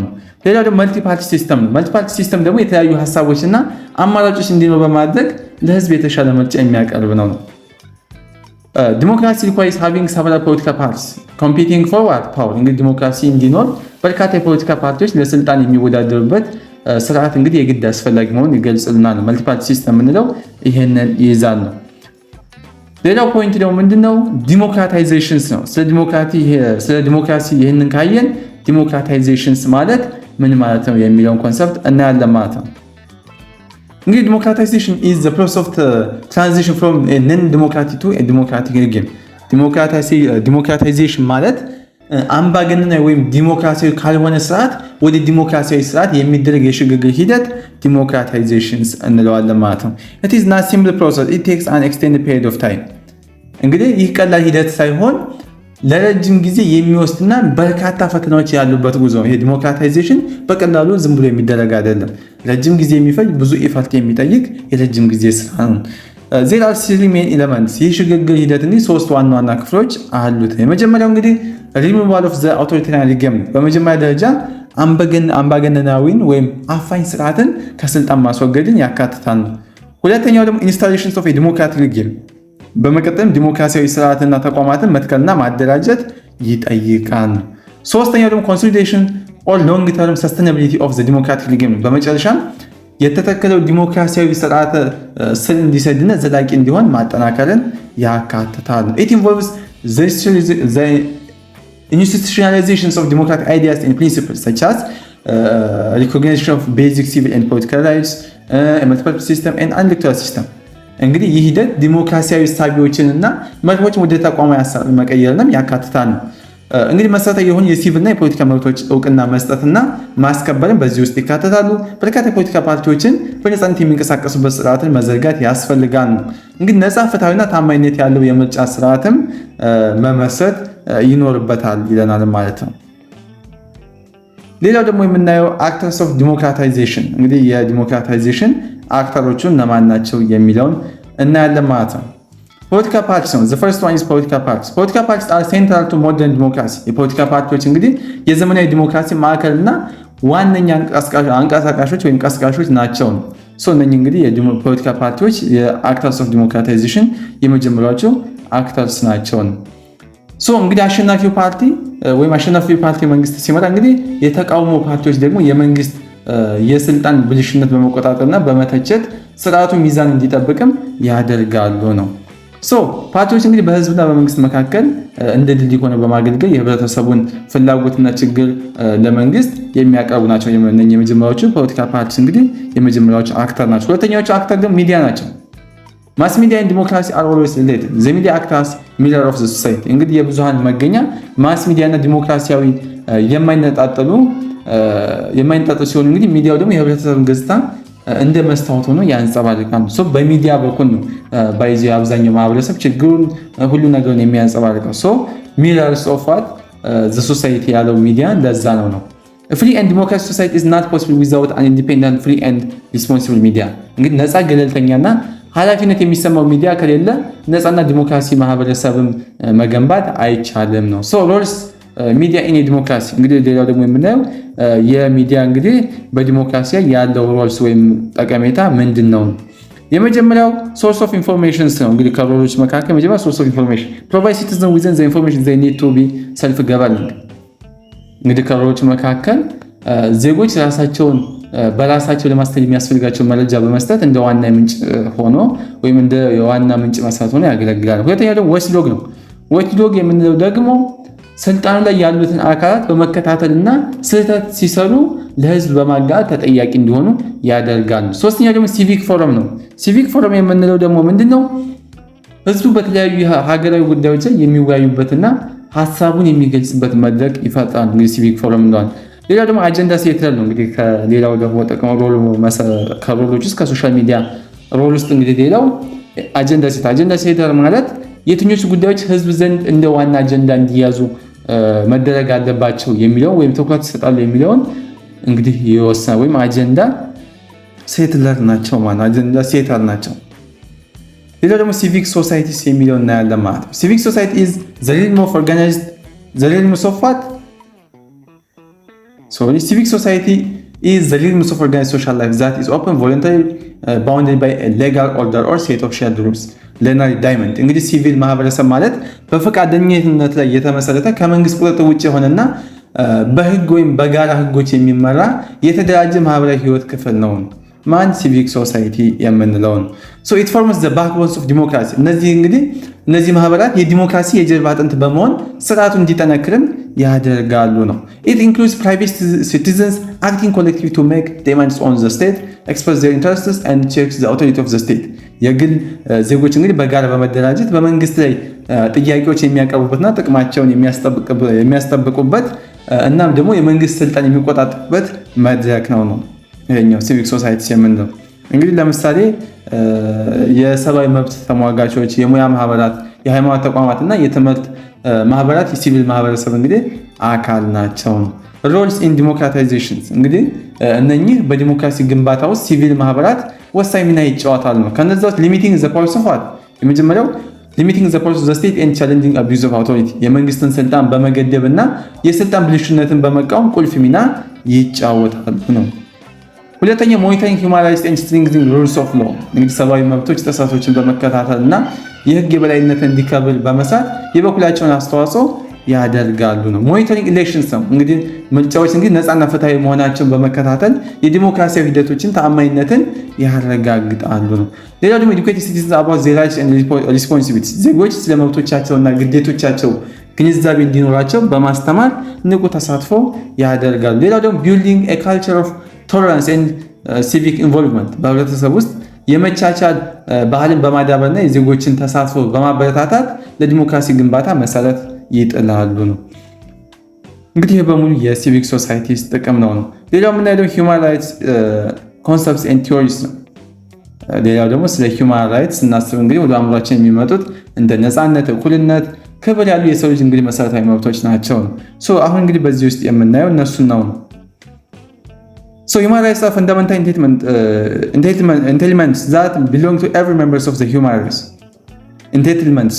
ሌላው ደግሞ መልቲ ፓርቲ ሲስተም ነው። መልቲ ፓርቲ ሲስተም ደግሞ የተለያዩ ሀሳቦችና አማራጮች እንዲኖር በማድረግ ለህዝብ የተሻለ ምርጫ የሚያቀርብ ነው። ዲሞክራሲ requires having several political parties competing for power እንግዲህ ዲሞክራሲ እንዲኖር በርካታ የፖለቲካ ፓርቲዎች ለስልጣን የሚወዳደሩበት ስርዓት እንግዲህ የግድ አስፈላጊ መሆኑን ይገልጽልናል። መልቲ ፓርቲ ሲስተም የምንለው ይሄንን ይይዛል ነው። ሌላው ፖይንት ደግሞ ምንድነው? ዲሞክራታይዜሽንስ ነው። ስለ ዲሞክራሲ ይሄንን ካየን ዲሞክራታይዜሽንስ ማለት ምን ማለት ነው የሚለውን ኮንሰፕት እናያለን ማለት ነው። እንግዲህ ዲሞክራታይዜሽን is the process of transition from a non-democratic to a democratic regime ዲሞክራታይዜሽን ማለት አምባገነናዊ ወይም ዲሞክራሲያዊ ካልሆነ ስርዓት ወደ ዲሞክራሲያዊ ስርዓት የሚደረግ የሽግግር ሂደት ዲሞክራታይዜሽንስ እንለዋለን ማለት ነው። it is not simple process, it takes an extended period of time እንግዲህ ይህ ቀላል ሂደት ሳይሆን ለረጅም ጊዜ የሚወስድና በርካታ ፈተናዎች ያሉበት ጉዞ ነው። ይሄ ዲሞክራታይዜሽን በቀላሉ ዝም ብሎ የሚደረግ አይደለም። ረጅም ጊዜ የሚፈጅ ብዙ ኢፈርት የሚጠይቅ የረጅም ጊዜ ስራ ነው። there are three main elements ይህ ሽግግር ሂደት እንግዲህ ሶስት ዋና ዋና ክፍሎች አሉት። የመጀመሪያው እንግዲህ removal of the authoritarian regime በመጀመሪያ ደረጃ አምባገነናዊን ወይም አፋኝ ስርዓትን ከስልጣን ማስወገድን ያካትታል። ሁለተኛው ደግሞ installation of a democratic regime በመቀጠልም ዲሞክራሲያዊ ስርዓትና ተቋማትን መትከልና ማደራጀት ይጠይቃል። ሶስተኛው ደግሞ consolidation or long term sustainability of the democratic regime በመጨረሻም የተተከለው ዲሞክራሲያዊ ስርዓት ስር እንዲሰድና ዘላቂ እንዲሆን ማጠናከርን ያካትታል። it involves the institutionalizations of democratic ideas and principles such as recognition of basic civil and political rights, a multi-party system and an electoral system እንግዲህ ይህ ሂደት ዲሞክራሲያዊ እሳቤዎችንና መርሆችን ወደ ተቋማዊ አሰራር መቀየርንም ያካትታል። እንግዲህ መሰረታዊ የሆኑ የሲቪልና የፖለቲካ መብቶች እውቅና መስጠትና ማስከበርን በዚህ ውስጥ ይካተታሉ። በርካታ የፖለቲካ ፓርቲዎችን በነፃነት የሚንቀሳቀሱበት ስርዓትን መዘርጋት ያስፈልጋል። እንግዲህ ነፃ፣ ፍትሃዊና ታማኝነት ያለው የምርጫ ስርዓትም መመስረት ይኖርበታል ይለናል ማለት ነው። ሌላው ደግሞ የምናየው አክተርስ ኦፍ ዲሞክራታይዜሽን እንግዲህ የዲሞክራታይዜሽን አክተሮቹ እነማን ናቸው የሚለውን እናያለን ማለት ነው። ፖለቲካ ፓርቲስ ነው። the first one is political parties. political parties are central to modern democracy. የፖለቲካ ፓርቲዎች እንግዲህ የዘመናዊ ዲሞክራሲ ማዕከልና ዋነኛ አንቀሳቃሾች ወይም ቀስቃሾች ናቸው። እነኚህ እንግዲህ የፖለቲካ ፓርቲዎች የአክተርስ ኦፍ ዲሞክራታይዜሽን የመጀመሪያዎቹ አክተርስ ናቸው። እንግዲህ አሸናፊው ፓርቲ ወይም አሸናፊው ፓርቲ መንግስት ሲመጣ እንግዲህ የተቃውሞ ፓርቲዎች ደግሞ የመንግስት የስልጣን ብልሽነት በመቆጣጠርና በመተቸት ስርዓቱ ሚዛን እንዲጠብቅም ያደርጋሉ ነው። ፓርቲዎች እንግዲህ በህዝብና በመንግስት መካከል እንደ ድልድይ ሆነው በማገልገል የህብረተሰቡን ፍላጎትና ችግር ለመንግስት የሚያቀርቡ ናቸው። የመጀመሪያዎቹ ፖለቲካ ፓርቲስ እንግዲህ የመጀመሪያዎቹ አክተር ናቸው። ሁለተኛዎቹ አክተር ደግሞ ሚዲያ ናቸው። ማስ ሚዲያ and democracy are always related. The media acts as mirror of the society. እንግዲህ የብዙሃን መገኛ ማስ ሚዲያ እና ዲሞክራሲያዊ የማይነጣጠሉ ሲሆኑ እንግዲህ ሚዲያው ደግሞ የህብረተሰብን ገጽታ እንደ መስታወት ሆኖ ያንጸባርቃል። በሚዲያ በኩል ነው ባይዚ አብዛኛው ማህበረሰብ ችግሩን ሁሉ ነገሩን የሚያንጸባርቀው። mirrors of what the society ያለው ሚዲያ ለዛ ነው። A free and democratic society is not possible without an independent, free and responsible media. እንግዲህ ነፃ ገለልተኛና ኃላፊነት የሚሰማው ሚዲያ ከሌለ ነፃና ዲሞክራሲ ማህበረሰብም መገንባት አይቻልም ነው። roles ሚዲያ ኢን ዲሞክራሲ እንግዲህ ሌላው ደግሞ የምናየው የሚዲያ እንግዲህ በዲሞክራሲ ያለው ሮልስ ወይም ጠቀሜታ ምንድነው? የመጀመሪያው ሶርስ ኦፍ ኢንፎርሜሽንስ ነው። እንግዲህ ከሮሎች መካከል መጀመሪያ ሶርስ ኦፍ ኢንፎርሜሽን ፕሮቫይድ ሲቲዝን ዊዝን ዘ ኢንፎርሜሽን ዘይ ኒድ ቱ ቢ ሰልፍ ገቨርኒንግ። እንግዲህ ከሮሎች መካከል ዜጎች ራሳቸውን በራሳቸው ለማስተዳደር የሚያስፈልጋቸው መረጃ በመስጠት እንደ ዋና ምንጭ ሆኖ ወይም እንደ ዋና ምንጭ መሰረት ሆኖ ያገለግላል። ሁለተኛው ደግሞ ዋችዶግ ነው። ዋችዶግ የምንለው ደግሞ ስልጣኑ ላይ ያሉትን አካላት በመከታተልና ስህተት ሲሰሩ ለህዝብ በማጋለጥ ተጠያቂ እንዲሆኑ ያደርጋሉ። ሶስተኛው ደግሞ ሲቪክ ፎረም ነው። ሲቪክ ፎረም የምንለው ደግሞ ምንድነው? ህዝቡ በተለያዩ ሀገራዊ ጉዳዮች ላይ የሚወያዩበትና ሀሳቡን የሚገልጽበት መድረክ ይፈጥራል። እንግዲህ ሲቪክ ፎረም እንደዋል። ሌላው ደግሞ አጀንዳ ሴተር ነው። እንግዲህ ከሌላው ደግሞ ጥቅም ከሮሎች ውስጥ ከሶሻል ሚዲያ ሮል ውስጥ እንግዲህ ሌላው አጀንዳ ሴተር ማለት የትኞቹ ጉዳዮች ህዝብ ዘንድ እንደ ዋና አጀንዳ እንዲያዙ መደረግ አለባቸው የሚለው ወይም ትኩረት ይሰጣሉ የሚለውን እንግዲህ ይወስናል። ወይም አጀንዳ ሴትለር ናቸው ማለት አጀንዳ ሴተር ናቸው። ሌላው ደግሞ ሲቪክ ሶሳይቲስ የሚለው እናያለን ማለት ነው። ሲቪክ ሶሳይቲ is the realm of organized the realm of what civic society is the realm of organized social life that is open, voluntary, bounded by a legal order or set of shared rules. ሌናሪ ዳይመንድ እንግዲህ ሲቪል ማህበረሰብ ማለት በፈቃደኝነት ላይ የተመሰረተ ከመንግስት ቁጥጥር ውጭ የሆነና በህግ ወይም በጋራ ህጎች የሚመራ የተደራጀ ማህበራዊ ህይወት ክፍል ነው። ማን ሲቪክ ሶሳይቲ የምንለው ነው። so it forms the backbone of democracy። እነዚህ ማህበራት የዲሞክራሲ የጀርባ አጥንት በመሆን ስርዓቱ እንዲጠነክርም ያደርጋሉ ነው። it includes private citizens acting collectively to make demands on the state, express their interests and check the authority of the state። የግል ዜጎች እንግዲህ በጋራ በመደራጀት በመንግስት ላይ ጥያቄዎች የሚያቀርቡበትና ጥቅማቸውን የሚያስጠብቁበት እናም ደግሞ የመንግስት ስልጣን የሚቆጣጠሩበት መድረክ ነው። ይሄኛው ሲቪክ ሶሳይቲ የምንለው እንግዲህ ለምሳሌ የሰብአዊ መብት ተሟጋቾች፣ የሙያ ማህበራት፣ የሃይማኖት ተቋማት እና የትምህርት ማህበራት የሲቪል ማህበረሰብ እንግዲህ አካል ናቸው። ሮልስ ኢን ዲሞክራታይዜሽን እንግዲህ እነኚህ በዲሞክራሲ ግንባታ ውስጥ ሲቪል ማህበራት ወሳኝ ሚና ይጫወታሉ ነው። ከነዛ ውስጥ ሊሚቲንግ ዘ ፓወርስ ኦፍ ዋት የመጀመሪያው ሊሚቲንግ ዘ ፓወርስ ኦፍ ዘ ስቴት ኤንድ ቻሌንጂንግ አቢዩዝ ኦፍ አውቶሪቲ የመንግስትን ስልጣን በመገደብ እና የስልጣን ብልሹነትን በመቃወም ቁልፍ ሚና ይጫወታሉ ነው። ሁለተኛ ሞኒተሪንግ ሂውማን ራይትስ ኤንድ ስትሪንግዚንግ ሩልስ ኦፍ ሎ እንግዲህ ሰብአዊ መብቶች ጥሰቶችን በመከታተል እና የህግ የበላይነት እንዲከበር በመስራት የበኩላቸውን አስተዋጽኦ ያደርጋሉ ነው። ሞኒተሪንግ ኢሌክሽንስ ነው እንግዲህ ምርጫዎች እንግዲህ ነፃና ፍትሃዊ መሆናቸውን በመከታተል የዲሞክራሲያዊ ሂደቶችን ተአማኒነትን ያረጋግጣሉ ነው። ሌላው ደግሞ ኤዱኬት ሲቲዝንስ አባውት ዜር ራይትስ ኤንድ ሪስፖንሲቢሊቲስ ዜጎች ስለ መብቶቻቸውና ግዴቶቻቸው ግንዛቤ እንዲኖራቸው በማስተማር ንቁ ተሳትፎ ያደርጋሉ። ሌላው ደግሞ ቢልዲንግ ኤ ካልቸር ኦፍ ቶለራንስ ኤንድ ሲቪክ ኢንቮልቭመንት በህብረተሰብ ውስጥ የመቻቻል ባህልን በማዳበርና የዜጎችን ተሳትፎ በማበረታታት ለዲሞክራሲ ግንባታ መሰረት ይጥላሉ ነው። እንግዲህ በሙሉ የሲቪክ ሶሳይቲ ጥቅም ነው። ሌላው የምናየው ሂውማን ራይትስ ኮንሰፕትስ ኤንድ ቲዎሪስ ነው። ሌላው ደግሞ ስለ ሂውማን ራይትስ ስናስብ እንግዲህ ወደ አእምሯችን የሚመጡት እንደ ነፃነት፣ እኩልነት፣ ክብር ያሉ የሰው ልጅ እንግዲህ መሰረታዊ መብቶች ናቸው ነው። አሁን እንግዲህ በዚህ ውስጥ የምናየው እነሱን ነው። Human rights are fundamental entitlements that belong to every member of the human race. Entitlements,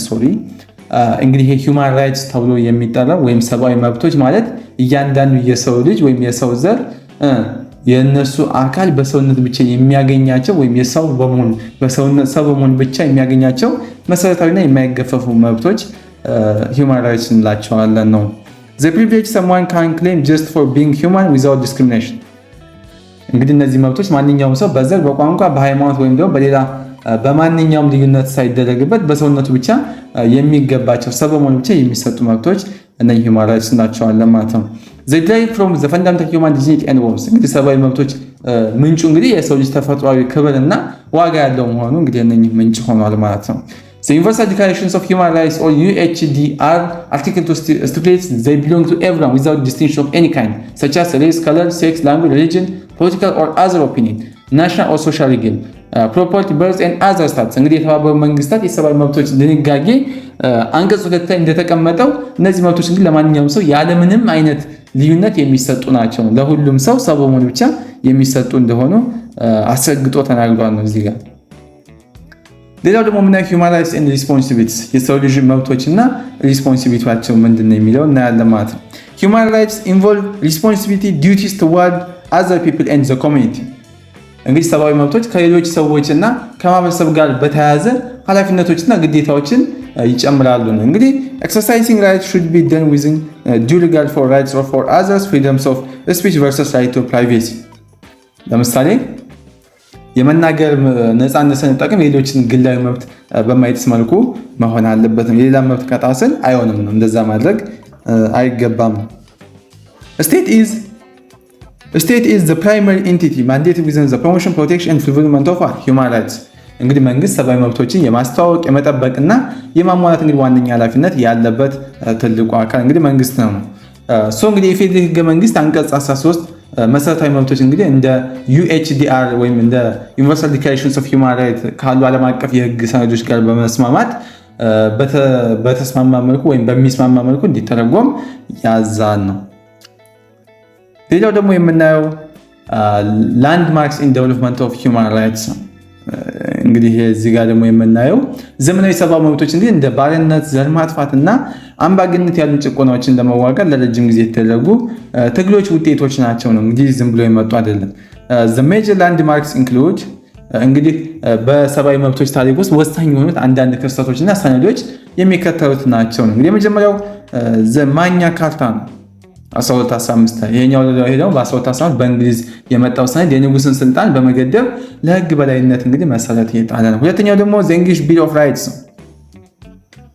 እንግዲህ ይሄ ሂውማን ራይትስ ተብሎ የሚጠራው ወይም ሰብአዊ መብቶች ማለት እያንዳንዱ የሰው ልጅ ወይም የሰው ዘር የነሱ አካል በሰውነት ብቻ የሚያገኛቸው ወይም የሰው በመሆን ብቻ የሚያገኛቸው መሰረታዊና የማይገፈፉ መብቶች ሂውማን ራይትስ እንላቸዋለን ነው። The privilege someone can claim just for being human without discrimination። እንግዲህ እነዚህ መብቶች ማንኛውም ሰው በዘር፣ በቋንቋ፣ በሃይማኖት ወይም ደግሞ በሌላ በማንኛውም ልዩነት ሳይደረግበት በሰውነቱ ብቻ የሚገባቸው ሰው በመሆኑ ብቻ የሚሰጡ መብቶች እነዚህ ሂውማን ራይትስ ናቸዋለን ማለት ነው። They derive from the fundamental human dignity and worth እንግዲህ ሰብአዊ መብቶች ምንጩ እንግዲህ የሰው ልጅ ተፈጥሯዊ ክብርና ዋጋ ያለው መሆኑ እንግዲህ እነዚህ ምንጭ ሆኗል ማለት ነው። The Universal Declaration of Human Rights or UHDR Article 2 stipulates they belong to everyone without distinction of any kind, such as race, color, sex, language, religion, political or other opinion, national or social regime, property, birth and other status። እንግዲህ የተባበሩት መንግስታት የሰብአዊ መብቶች ድንጋጌ አንቀጽ 2 ላይ እንደተቀመጠው እነዚህ መብቶች እንግዲህ ለማንኛውም ሰው ያለምንም አይነት ልዩነት የሚሰጡ ናቸው። ለሁሉም ሰው ሰው በመሆኑ ብቻ የሚሰጡ እንደሆኑ አስረግጦ ተናግሯል ነው እዚህ ጋር። ሌላው ደግሞ ምናየው ሂውማን ራይትስ ኤንድ ሪስፖንሲቢሊቲስ የሰው ልጅ መብቶችና ሪስፖንሲቢሊቲያቸው ምንድነው የሚለው እናያለን ማለት ነው። ሂውማን ራይትስ ኢንቮልቭ ሪስፖንሲቢሊቲ ዲዩቲስ ቱዋርድ አዘር ፒፕል ኤንድ ዘ ኮሚኒቲ እንግዲህ ሰብአዊ መብቶች ከሌሎች ሰዎችና ከማህበረሰብ ጋር በተያያዘ ኃላፊነቶችና ግዴታዎችን ይጨምራሉ ነው። እንግዲህ ኤክሰርሳይዚንግ ራይትስ ሹድ ቢ ደን ዊዝን ዲው ሪጋርድ ፎር ራይትስ ኦፍ አዘርስ ፍሪደምስ ኦፍ ስፒች ቨርሰስ ራይት ቱ ፕራይቬሲ ለምሳሌ የመናገር ነፃነትን ስንጠቅም የሌሎችን ግላዊ መብት በማይጥስ መልኩ መሆን አለበት። የሌላ መብት ከጣስን አይሆንም ነው። እንደዛ ማድረግ አይገባም። State is the primary entity mandated within the promotion, protection and fulfillment of human rights. እንግዲህ መንግስት ሰብአዊ መብቶችን የማስተዋወቅ የመጠበቅና የማሟላት እንግዲህ ዋነኛ ኃላፊነት ያለበት ትልቁ አካል እንግዲህ መንግስት ነው። እንግዲህ የፌዴራል ህገ መንግስት አንቀጽ 13 መሰረታዊ መብቶች እንግዲህ እንደ UHDR ወይም እንደ ዩኒቨርሳል ዲክላሬሽንስ ኦፍ ሂውማን ራይት ካሉ ዓለም አቀፍ የህግ ሰነዶች ጋር በመስማማት በተስማማ መልኩ ወይም በሚስማማ መልኩ እንዲተረጎም ያዛል ነው። ሌላው ደግሞ የምናየው ላንድማርክስ ኢን ዴቨሎፕመንት ኦፍ ሂውማን ራይትስ ነው። እንግዲህ እዚህ ጋር ደግሞ የምናየው ዘመናዊ ሰብአዊ መብቶች እንግዲህ እንደ ባርነት፣ ዘር ማጥፋትና አምባገነንነት ያሉ ጭቆናዎችን ለመዋጋት ለረጅም ጊዜ የተደረጉ ትግሎች ውጤቶች ናቸው ነው። እንግዲህ ዝም ብሎ የመጡ አይደለም። the major landmarks include እንግዲህ በሰብአዊ መብቶች ታሪክ ውስጥ ወሳኝ የሆኑት አንዳንድ ክስተቶችና ሰነዶች የሚከተሉት ናቸው ነው። እንግዲህ የመጀመሪያው ማኛ ካርታ ነው 1215 ይሄኛው ደግሞ በ1215 በእንግሊዝ የመጣው ሰነድ የንጉስን ስልጣን በመገደብ ለህግ በላይነት እንግዲህ መሰረት የጣለ ነው። ሁለተኛው ደግሞ the English Bill of Rights ነው።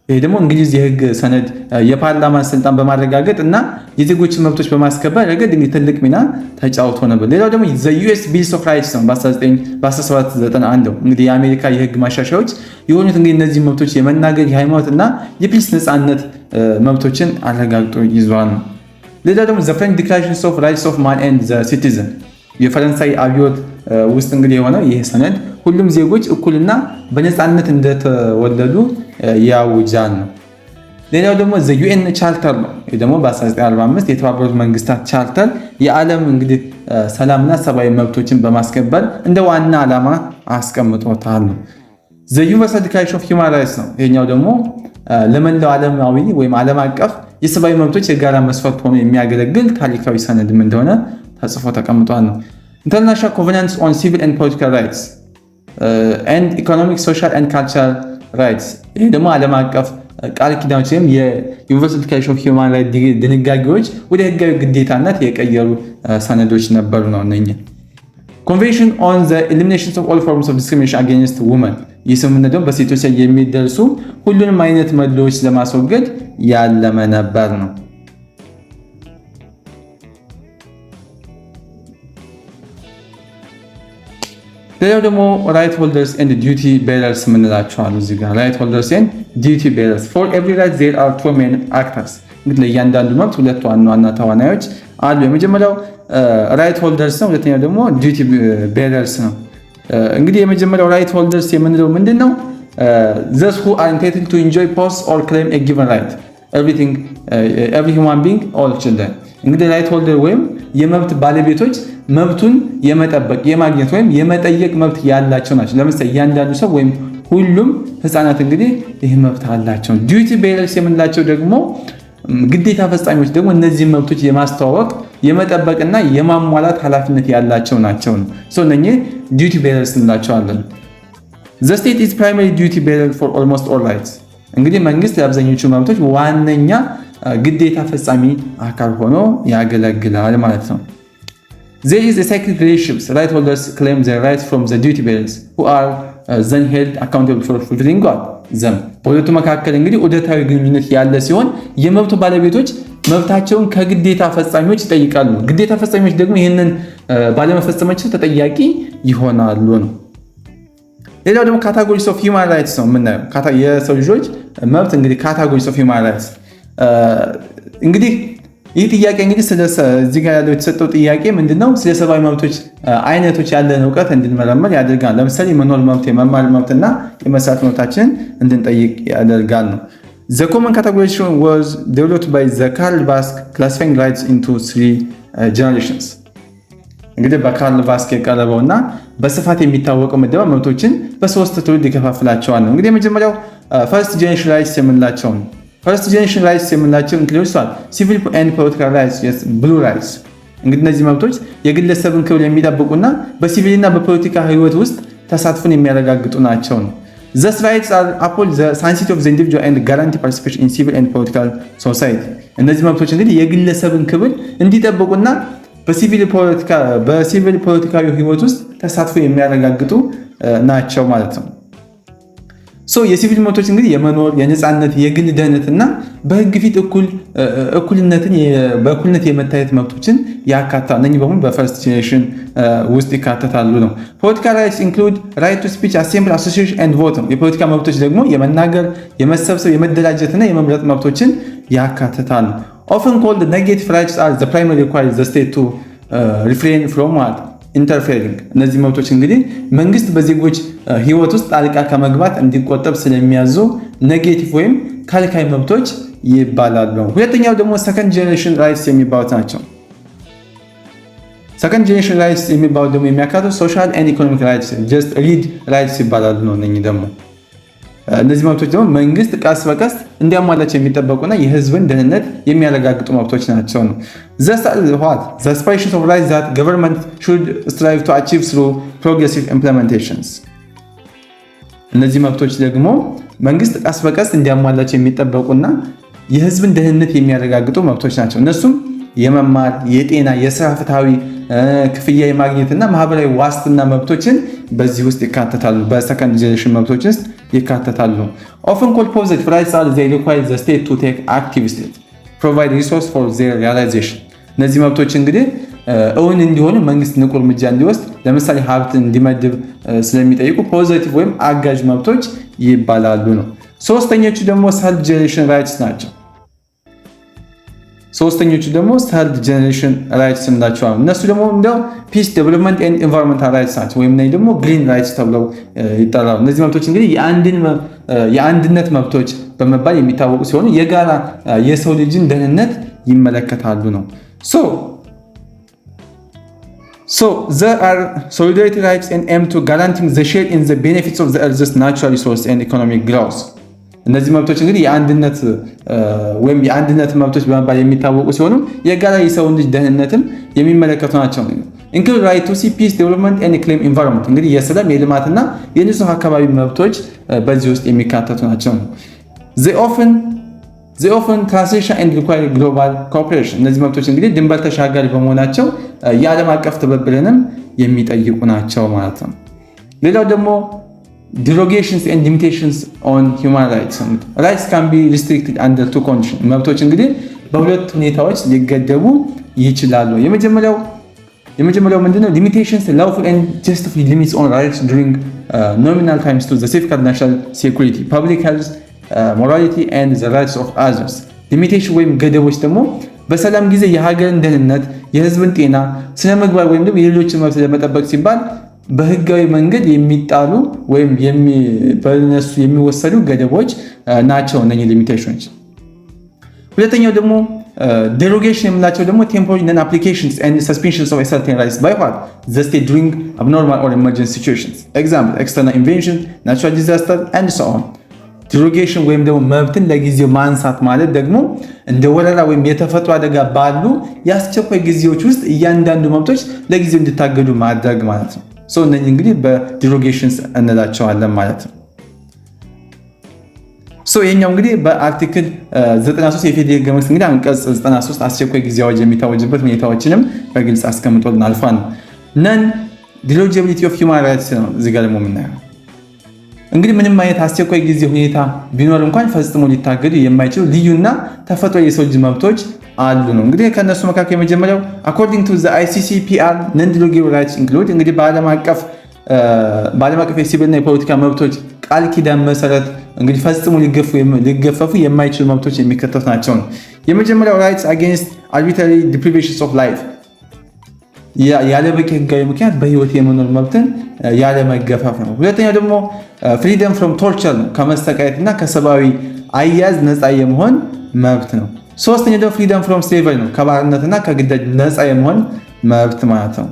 ይሄ ደግሞ እንግሊዝ የህግ ሰነድ የፓርላማን ስልጣን በማረጋገጥ እና የዜጎችን መብቶች በማስከበር ረገድ ትልቅ ሚና ተጫውቶ ነበር። ሌላው ደግሞ the US Bill of Rights ነው በ1791 እንግዲህ የአሜሪካ የህግ ማሻሻያዎች የሆኑት እንግዲህ እነዚህ መብቶች የመናገር፣ የሃይማኖት እና የፕሬስ ነፃነት መብቶችን አረጋግጦ ይዟል ነው። ሌላ ደግሞ the French Declaration of Rights of Man and the Citizen የፈረንሳይ አብዮት ውስጥ እንግዲህ የሆነው ይህ ሰነድ ሁሉም ዜጎች እኩልና በነፃነት እንደተወለዱ ያውጃል ነው። ሌላው ደግሞ the UN Charter ነው። ይህ ደግሞ በ1945 የተባበሩት መንግስታት ቻርተር የዓለም እንግዲህ ሰላምና ሰብአዊ መብቶችን በማስከበር እንደ ዋና ዓላማ አስቀምጦታል ነው። the Universal Declaration of Human Rights ነው። ይሄኛው ደግሞ ለመላው ዓለማዊ ወይም ዓለም አቀፍ የሰብአዊ መብቶች የጋራ መስፈርት ሆኖ የሚያገለግል ታሪካዊ ሰነድም እንደሆነ ተጽፎ ተቀምጧል ነው። ኢንተርናሽናል ኮቨናንትስ ኦን ሲቪል ኤንድ ፖለቲካል ራይትስ ኤንድ ኢኮኖሚክ ሶሻል ኤንድ ካልቸራል ራይትስ ይህ ደግሞ ዓለም አቀፍ ቃል ኪዳኖች ወይም የዩኒቨርሳል ዲክላሬሽን ኦፍ ሂውማን ራይት ድንጋጌዎች ወደ ህጋዊ ግዴታነት የቀየሩ ሰነዶች ነበሩ ነው እነኚህ። ኮንቬንሽን ኦን ዘ ኤሊሚኔሽን ኦፍ ኦል ፎርምስ ኦፍ ዲስክሪሚኔሽን አጌንስት ውመን ይህ ስምምነት ደግሞ በሴቶች ላይ የሚደርሱ ሁሉንም አይነት መድሎዎች ለማስወገድ ያለመ ነበር ነው። ሌላው ደግሞ ራይት ሆልደርስ ኤንድ ዲዩቲ ቤረርስ የምንላቸዋሉ እዚህ ጋር ራይት ሆልደርስ ኤንድ ዲዩቲ ቤረርስ ፎር ኤቭሪ ራይት ዜር አር ቱ ሜን አክተርስ እንግዲህ ለእያንዳንዱ መብት ሁለት ዋና ዋና ተዋናዮች አሉ። የመጀመሪያው ራይት ሆልደርስ ነው። ሁለተኛው ደግሞ ዲዩቲ ቤረርስ ነው። እንግዲህ የመጀመሪያው ራይት ሆልደርስ የምንለው ምንድን ነው? those who are entitled to enjoy possess or claim a given right every human being all children እንግዲህ ራይት ሆልደር ወይም የመብት ባለቤቶች መብቱን የመጠበቅ የማግኘት ወይም የመጠየቅ መብት ያላቸው ናቸው። ለምሳሌ እያንዳንዱ ሰው ወይም ሁሉም ህፃናት እንግዲህ ይህ መብት አላቸው። ዲዩቲ ቤረርስ የምንላቸው ደግሞ ግዴታ ፈጻሚዎች ደግሞ እነዚህ መብቶች የማስተዋወቅ የመጠበቅና የማሟላት ኃላፊነት ያላቸው ናቸው ነው። እነኚህ ዲዩቲ ቤረርስ እንላቸዋለን። The state is primary duty bearer for almost all rights እንግዲህ መንግስት ለአብዛኞቹ መብቶች ዋነኛ ግዴታ ፈጻሚ አካል ሆኖ ያገለግላል ማለት ነው። There is a cyclic relationships right holders claim their rights from the duty bearers who are then held accountable for fulfilling them በሁለቱ መካከል እንግዲህ ዑደታዊ ግንኙነት ያለ ሲሆን የመብቱ ባለቤቶች መብታቸውን ከግዴታ ፈጻሚዎች ይጠይቃሉ። ግዴታ ፈጻሚዎች ደግሞ ይህንን ባለመፈጸማቸው ተጠያቂ ይሆናሉ ነው። ሌላው ደግሞ ካታጎሪስ ኦፍ ሂውማን ራይትስ ነው የምናየው። የሰው ልጆች መብት እንግዲህ ካታጎሪስ ኦፍ ሂውማን ራይትስ እንግዲህ ይህ ጥያቄ እንግዲህ እዚህ ጋር ያለው የተሰጠው ጥያቄ ምንድነው? ስለ ሰብአዊ መብቶች አይነቶች ያለን እውቀት እንድንመረምር ያደርጋል። ለምሳሌ የመኖር መብት፣ የመማር መብትና የመስራት መብታችንን እንድንጠይቅ ያደርጋል ነው። The common categorization was developed by the Karl Vask classifying rights into 3 generations እንግዲህ በካርል ቫስክ የቀረበውና በስፋት የሚታወቀው ምደባ መብቶችን በ3 ትውልድ ይከፋፍላቸዋል ነው። እንግዲህ የመጀመሪያው ፈርስት ጄኔሬሽን ራይትስ የምንላቸው ነው። ፈርስት ጄኔሬሽን ራይትስ የምንላቸው ኢንክሉድስ ሲቪል ኤንድ ፖለቲካል ራይትስ ብሉ ራይትስ እንግዲህ እነዚህ መብቶች የግለሰብን ክብር የሚጠብቁና በሲቪልና በፖለቲካ ህይወት ውስጥ ተሳትፎን የሚያረጋግጡ ናቸው ነው። These rights are uphold the sanctity of the individual and guarantee participation in civil and political society እነዚህ መብቶች እንግዲህ የግለሰብን ክብር እንዲጠብቁና በሲቪል ፖለቲካዊ ህይወት ውስጥ ተሳትፎ የሚያረጋግጡ ናቸው ማለት ነው። የሲቪል መብቶች እንግዲህ የመኖር የነፃነት የግል ደህንነትና በህግ ፊት እኩልነትን በእኩልነት የመታየት መብቶችን ያካትታል። እነዚህ በሙሉ በፈርስት ጄኔሬሽን ውስጥ ይካተታሉ ነው። ፖለቲካል ራይትስ ኢንክሉድ ራይት ቱ ስፒች አሴምብል አሶሲዬሽን ኤንድ ቮት ነው። የፖለቲካ መብቶች ደግሞ የመናገር የመሰብሰብ የመደራጀትና የመምረጥ መብቶችን ያካትታሉ። ኦፍን ኮልድ ኔጌቲቭ ራይትስ አር ዘ ፕራይመሪ ሪኳየርስ ዘ ስቴት ቱ ሪፍሬን ፍሮም ኢንተርፌሪንግ። እነዚህ መብቶች እንግዲህ መንግስት በዜጎች ህይወት ውስጥ ጣልቃ ከመግባት እንዲቆጠብ ስለሚያዙ ኔጌቲቭ ወይም ከልካይ መብቶች ይባላሉ። ሁለተኛው ደግሞ ሰከንድ ጄኔሬሽን ራይትስ የሚባሉት ናቸው። ሰከንድ ጄኔሬሽን ራይትስ የሚባሉት ደግሞ የሚያካትቱ ሶሻል ኤንድ ኢኮኖሚክ ራይትስ ጀስት ሪድ ራይትስ ይባላሉ ነው። እነዚህ መብቶች ደግሞ መንግስት ቀስ በቀስ እንዲያሟላቸው የሚጠበቁና የህዝብን ደህንነት የሚያረጋግጡ መብቶች ናቸው ነው። The aspirations of rights that government should strive to achieve through progressive implementations። እነዚህ መብቶች ደግሞ መንግስት ቀስ በቀስ እንዲያሟላቸው የሚጠበቁና የህዝብን ደህንነት የሚያረጋግጡ መብቶች ናቸው። እነሱም የመማር፣ የጤና፣ የስራ ፍትሃዊ ክፍያ የማግኘትና ማህበራዊ ዋስትና መብቶችን በዚህ ውስጥ ይካተታሉ። በሰከንድ ጄኔሬሽን መብቶች ውስጥ ይካተታሉ። often called positive rights are they require the state to take active steps provide resources for their realization። እነዚህ መብቶች እንግዲህ እውን እንዲሆኑ መንግስት ንቁ እርምጃ እንዲወስድ ለምሳሌ ሀብት እንዲመድብ ስለሚጠይቁ ፖዚቲቭ ወይም አጋዥ መብቶች ይባላሉ ነው። ሶስተኞቹ ደግሞ ሰርድ ጄኔሬሽን ራይትስ ናቸው። ሶስተኞቹ ደግሞ ሰርድ ጄኔሬሽን ራይትስ እንላቸው። እነሱ ደግሞ እንደው ፒስ ዴቨሎፕመንት ኤንድ ኢንቫይሮንመንታል ራይትስ ናቸው፣ ወይም ደግሞ ግሪን ራይትስ ተብለው ይጠራሉ። እነዚህ መብቶች እንግዲህ የአንድነት መብቶች በመባል የሚታወቁ ሲሆኑ የጋራ የሰው ልጅን ደህንነት ይመለከታሉ ነው። So there are solidarity rights and aim to guaranteeing the share in the benefits of the earth's natural resource and economic growth። እነዚህ መብቶች እንግዲህ የአንድነት መብቶች በመባል የሚታወቁ ሲሆኑ የጋራ የሰውን ልጅ ደህንነትም የሚመለከቱ ናቸው። include right to see peace development and clean environment እንግዲህ የሰላም የልማትና የንጹህ አካባቢ መብቶች በዚህ ውስጥ የሚካተቱ ናቸው። they often transition and require global cooperation እነዚህ መብቶች እንግዲህ ድንበር ተሻጋሪ በመሆናቸው የዓለም አቀፍ ትብብርንም የሚጠይቁ ናቸው ማለት ነው። ሌላው ደግሞ derogations and limitations on human rights rights can be restricted under two conditions መብቶች እንግዲህ በሁለት ሁኔታዎች ሊገደቡ ይችላሉ። የመጀመሪያው ምንድነው? limitations lawful and justified limits on rights during nominal times to the safeguard national security public health morality and the rights of others። ሊሚቴሽን ወይም ገደቦች ደግሞ በሰላም ጊዜ የሀገርን ደህንነት፣ የህዝብን ጤና፣ ስነ ምግባር ወይም ደግሞ የሌሎችን መብት ለመጠበቅ ሲባል በህጋዊ መንገድ የሚጣሉ ወይም በእነሱ የሚወሰዱ ገደቦች ናቸው እነዚህ ሊሚቴሽኖች። ሁለተኛው ደግሞ derogation የምንላቸው ደግሞ temporary non-applications and suspensions of certain rights by the state during abnormal or emergency situations example external invasion natural disaster and so on። derogation ወይም ደግሞ መብትን ለጊዜው ማንሳት ማለት ደግሞ እንደ ወረራ ወይም የተፈጥሮ አደጋ ባሉ የአስቸኳይ ጊዜዎች ውስጥ እያንዳንዱ መብቶች ለጊዜው እንዲታገዱ ማድረግ ማለት ነው። እነዚህ እንግዲህ በዲሮጌሽንስ እንላቸዋለን ማለት ነው። ይሄኛው እንግዲህ በአርቲክል 93 የፌዴራል ህገ መንግስት እንግዲህ አንቀጽ 93 አስቸኳይ ጊዜ አዋጅ የሚታወጅበት ሁኔታዎችንም በግልጽ አስቀምጦልን አልፏል። ነን ዲሮጌቢሊቲ ኦፍ ሂውማን ራይትስ ነው እዚህ ጋር ደግሞ የምናየው። እንግዲህ ምንም አይነት አስቸኳይ ጊዜ ሁኔታ ቢኖር እንኳን ፈጽሞ ሊታገዱ የማይችሉ ልዩና ተፈጥሮ የሰው ልጅ መብቶች አሉ ነው። እንግዲህ ከነሱ መካከል የመጀመሪያው according to the ICCPR non-derogable rights include እንግዲህ በዓለም አቀፍ የሲቪልና የፖለቲካ መብቶች ቃል ኪዳን መሰረት እንግዲህ ፈጽሞ ሊገፈፉ የማይችሉ መብቶች የሚከተቱ ናቸው ነው። የመጀመሪያው rights against arbitrary deprivations of life ያለ በቂ ህጋዊ ምክንያት በህይወት የመኖር መብትን ያለ መገፋፍ ነው። ሁለተኛው ደግሞ freedom from torture ነው፣ ከመሰቃየትና ከሰብአዊ አያያዝ ነፃ የመሆን መብት ነው። ሶስተኛው ደግሞ freedom from slavery ነው፣ ከባርነትና ከግዳጅ ነፃ የመሆን መብት ማለት ነው።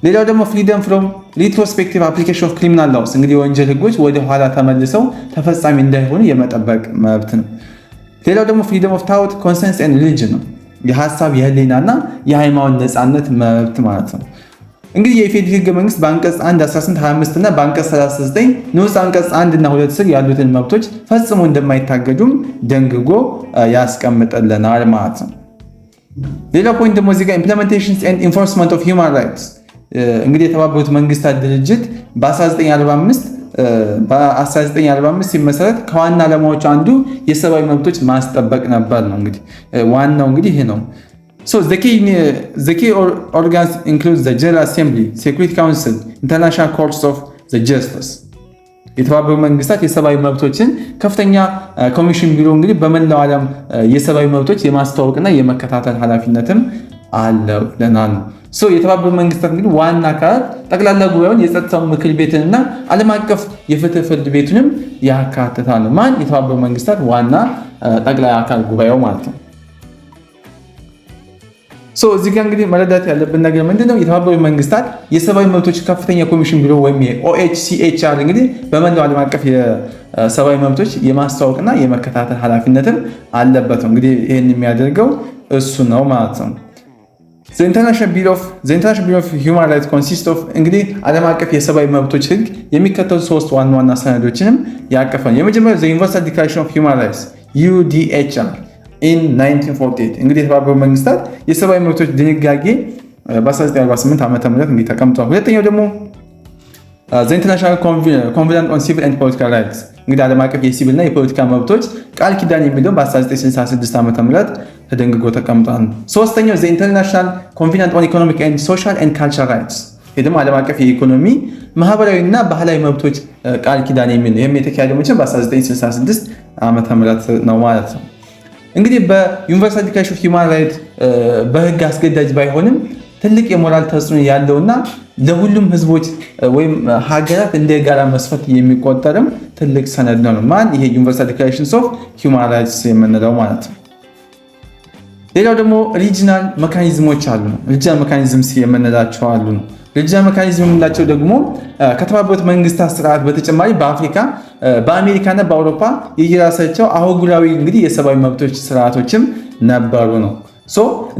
ሌላው ደግሞ freedom from retrospective application of criminal laws እንግዲህ የወንጀል ህጎች ወደ ኋላ ተመልሰው ተፈጻሚ እንዳይሆኑ የመጠበቅ መብት ነው። ሌላው ደግሞ freedom of thought, conscience and religion ነው፣ የሐሳብ የህሊናና የሃይማኖት ነፃነት መብት ማለት ነው። እንግዲህ የኢፌዴሪ ህገ መንግስት በአንቀጽ 1 1825 እና በአንቀጽ 39 ንዑስ አንቀጽ 1 እና 2 ስር ያሉትን መብቶች ፈጽሞ እንደማይታገዱም ደንግጎ ያስቀምጥልናል ማለት ነው። ሌላው ፖይንት ደግሞ እዚህ ጋር ኢምፕሊሜንቴሽንስ ኤንድ ኢንፎርስመንት ኦፍ ሂውማን ራይትስ እንግዲህ የተባበሩት መንግስታት ድርጅት በ1945 በ1945 ሲመሰረት ከዋና ዓላማዎቹ አንዱ የሰብአዊ መብቶች ማስጠበቅ ነበር ነው። እንግዲህ ዋናው እንግዲህ ይሄ ነው። So the key organs include the General Assembly, Security Council, International Courts of the Justice. የተባበሩት መንግስታት የሰብአዊ መብቶችን ከፍተኛ ኮሚሽን ቢሮ እንግዲህ በመላው ዓለም የሰብአዊ መብቶች የማስተዋወቅና የመከታተል ኃላፊነትም አለው ለናል። የተባበሩት መንግስታት እንግዲህ ዋና አካል ጠቅላላ ጉባኤውን የጸጥታው ምክር ቤትንና ዓለም አቀፍ የፍትህ ፍርድ ቤቱንም ያካትታል። ማን? የተባበሩት መንግስታት ዋና ጠቅላላ አካል ጉባኤው ማለት ነው። እዚህ ጋር እንግዲህ መረዳት ያለብን ነገር ምንድነው? የተባበሩት መንግስታት የሰብአዊ መብቶች ከፍተኛ ኮሚሽን ቢሮ ወይም OHCHR እንግዲህ በመላው ዓለም አቀፍ የሰብአዊ መብቶች የማስተዋወቅና የመከታተል ኃላፊነትም አለበት። እንግዲህ ይህን የሚያደርገው እሱ ነው ማለት ነው። The International Bureau of Human Rights consists of እንግዲህ ዓለም አቀፍ የሰብአዊ መብቶች ህግ የሚከተሉ ሶስት ዋና ዋና ሰነዶችንም ያቀፈ ነው። የመጀመሪያው The Universal Declaration of Human Rights UDHR in 1948 እንግዲህ የተባበሩት መንግስታት የሰብአዊ መብቶች ድንጋጌ በ1948 ዓመተ ምህረት እንግዲህ ተቀምጧል። ሁለተኛው ደግሞ The International Covenant on Civil and Political Rights እንግዲህ ዓለም አቀፍ የሲቪልና የፖለቲካ መብቶች ቃል ኪዳን የሚለው በ1966 ዓመተ ምህረት ተደንግጎ ተቀምጧል። ሶስተኛው The International Covenant on Economic and Social and Cultural Rights ይህ ደግሞ ዓለም አቀፍ የኢኮኖሚ ማህበራዊና ባህላዊ መብቶች ቃል ኪዳን የሚለው ይህም የተካሄደው በ1966 ዓመተ ምህረት ነው ማለት ነው። እንግዲህ በዩኒቨርሳል ዲክላሬሽን ኦፍ ሂውማን ራይት በህግ አስገዳጅ ባይሆንም ትልቅ የሞራል ተጽዕኖ ያለውና ለሁሉም ህዝቦች ወይም ሀገራት እንደ ጋራ መስፈርት የሚቆጠርም ትልቅ ሰነድ ነው። ማን? ይሄ ዩኒቨርሳል ዲክላሬሽን ኦፍ ሂውማን ራይትስ የምንለው ማለት ነው። ሌላው ደግሞ ሪጂናል ሜካኒዝሞች አሉ ነው። ሪጂናል ሜካኒዝምስ የምንላቸው አሉ ነው። ሪጂናል ሜካኒዝም የምንላቸው ደግሞ ከተባበሩት መንግስታት ስርዓት በተጨማሪ በአፍሪካ በአሜሪካና በአውሮፓ የየራሳቸው አህጉራዊ እንግዲህ የሰብአዊ መብቶች ስርዓቶችም ነበሩ ነው።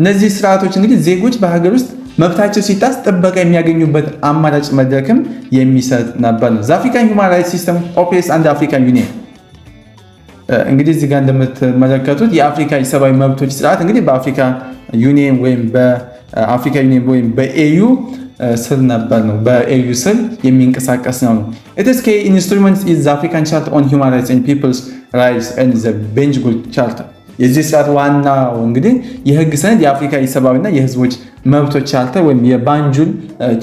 እነዚህ ስርዓቶች እንግዲህ ዜጎች በሀገር ውስጥ መብታቸው ሲጣስ ጥበቃ የሚያገኙበት አማራጭ መድረክም የሚሰጥ ነበር ነው። አፍሪካን ሁማን ራይትስ ሲስተም ኦፕሬትስ አንደር አፍሪካን ዩኒየን እንግዲህ እዚህ ጋር እንደምትመለከቱት የአፍሪካ የሰብአዊ መብቶች ስርዓት እንግዲህ በአፍሪካ ዩኒየን ወይም በአፍሪካ ዩኒየን ወይም በኤዩ ስር ነበር ነው። በኤዩ ስር የሚንቀሳቀስ ነው። It is key instrument is the African Charter on Human Rights and People's Rights and the Banjul Charter የዚህ ስርዓት ዋና እንግዲህ የህግ ሰነድ የአፍሪካ የሰብአዊና የህዝቦች መብቶች ቻርተር ወይም የባንጁል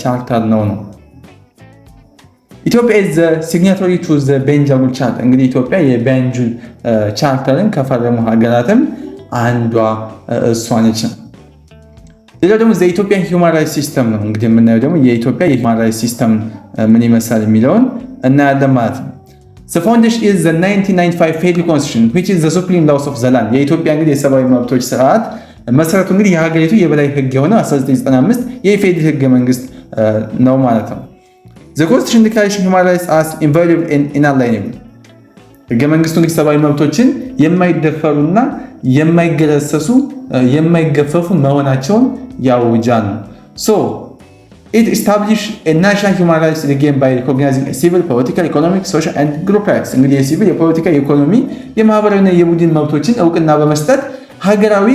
ቻርተር ነው። ኢትዮጵያ is the signatory to the Banjul Charter እንግዲህ ኢትዮጵያ የባንጁል ቻርተርን ከፈረሙ ሀገራትም አንዷ እሷ ነች። ሌላው ደግሞ የኢትዮጵያ ሂውማን ራይትስ ሲስተም ነው። እንግዲህ የምናየው ደግሞ የኢትዮጵያ የሂውማን ራይትስ ሲስተም ምን ይመስላል የሚለውን እናያለን ማለት ነው። The foundation is the 1995 Federal Constitution which is the supreme laws of the land የኢትዮጵያ እንግዲህ የሰብአዊ መብቶች ስርዓት መሰረቱ እንግዲህ የሀገሪቱ የበላይ ህግ የሆነው 1995 የፌዴራል ህገ መንግስት ነው ማለት ነው። The Constitution declares human rights as inviolable and inalienable ህገ መንግስቱ እንግዲህ ሰብአዊ መብቶችን የማይደፈሩና የማይገለሰሱ የማይገፈፉ መሆናቸውን ያውጃል። It established a national human rights regime by recognizing civil, political, economic, social and group rights እንግዲህ የሲቪል የፖለቲካ የኢኮኖሚ የማህበራዊና የቡድን መብቶችን እውቅና በመስጠት ሀገራዊ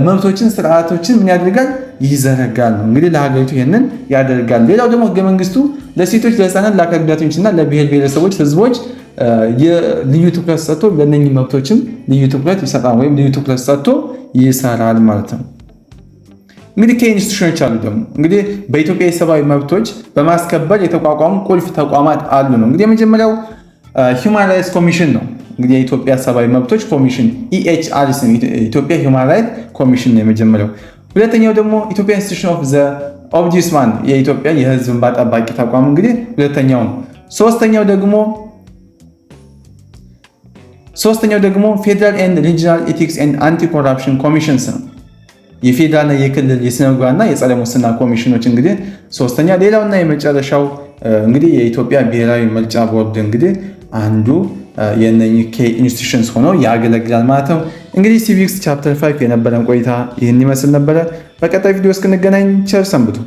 መብቶችን ስርዓቶችን ምን ያደርጋል? ይዘረጋል ነው። እንግዲህ ለሀገሪቱ ይሄንን ያደርጋል። ሌላው ደግሞ ህገ መንግስቱ ለሴቶች፣ ለህፃናት፣ ለአካል ጉዳተኞችና ለብሔር ብሔረሰቦች ህዝቦች ልዩ ትኩረት ሰጥቶ ለእነኚህ መብቶችም ልዩ ትኩረት ይሰጣል ወይም ልዩ ትኩረት ሰጥቶ ይሰራል ማለት ነው። እንግዲህ ከኢንስቲትዩሽኖች አሉ ደግሞ እንግዲህ በኢትዮጵያ የሰብአዊ መብቶች በማስከበር የተቋቋሙ ቁልፍ ተቋማት አሉ ነው። እንግዲህ የመጀመሪያው ሂውማን ራይትስ ኮሚሽን ነው። እንግዲህ የኢትዮጵያ ሰብአዊ መብቶች ኮሚሽን EHRC ኢትዮጵያ ሂውማን ራይትስ ኮሚሽን ነው የመጀመሪያው። ሁለተኛው ደግሞ ኢትዮጵያ ኢንስቲትዩሽን ኦፍ ዘ ኦምቡድስማን የኢትዮጵያ የህዝብ እንባ ጠባቂ ተቋም እንግዲህ ሁለተኛው ነው። ሶስተኛው ደግሞ ፌደራል ኤንድ ሪጂናል ኤቲክስ ኤንድ አንቲ ኮራፕሽን ኮሚሽንስ ነው። የፌደራልና የክልል የስነ ምግባርና የጸረ ሙስና ኮሚሽኖች እንግዲህ ሶስተኛ። ሌላውና የመጨረሻው እንግዲህ የኢትዮጵያ ብሔራዊ ምርጫ ቦርድ እንግዲህ አንዱ የነኚህ ኢንስቲትዩሽንስ ሆኖ ያገለግላል ማለት ነው። እንግዲህ ሲቪክስ ቻፕተር 5 የነበረን ቆይታ ይህን ይመስል ነበረ። በቀጣይ ቪዲዮ እስክንገናኝ ቸር ሰንብቱ።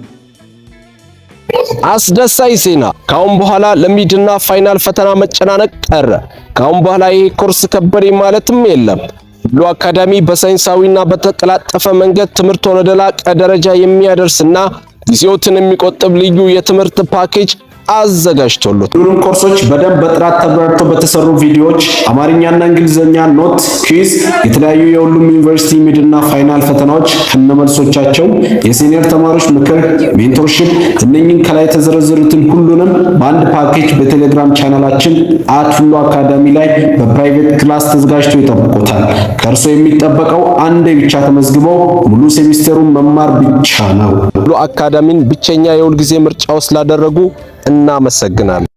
አስደሳች ዜና! ካሁን በኋላ ለሚድና ፋይናል ፈተና መጨናነቅ ቀረ። ካሁን በኋላ ይሄ ኮርስ ከበደ ማለትም የለም። ብሉ አካዳሚ በሳይንሳዊና በተቀላጠፈ መንገድ ትምህርት ወደ ላቀ ደረጃ የሚያደርስና ጊዜዎትን የሚቆጥብ ልዩ የትምህርት ፓኬጅ አዘጋጅቶሉት ሁሉም ኮርሶች በደንብ በጥራት ተብራርተው በተሰሩ ቪዲዮዎች አማርኛና እንግሊዘኛ ኖት፣ ኩዊዝ፣ የተለያዩ የሁሉም ዩኒቨርሲቲ ሚድና ፋይናል ፈተናዎች ከነመልሶቻቸው፣ የሲኒየር ተማሪዎች ምክር፣ ሜንቶርሺፕ እነኚህን ከላይ የተዘረዘሩትን ሁሉንም በአንድ ፓኬጅ በቴሌግራም ቻናላችን @ሁሉ አካዳሚ ላይ በፕራይቬት ክላስ ተዘጋጅቶ ይጠብቁታል። ከእርሶ የሚጠበቀው አንዴ ብቻ ተመዝግበው ሙሉ ሴሚስተሩን መማር ብቻ ነው። ሁሉ አካዳሚን ብቸኛ የሁል ጊዜ ምርጫው ስላደረጉ እናመሰግናለን።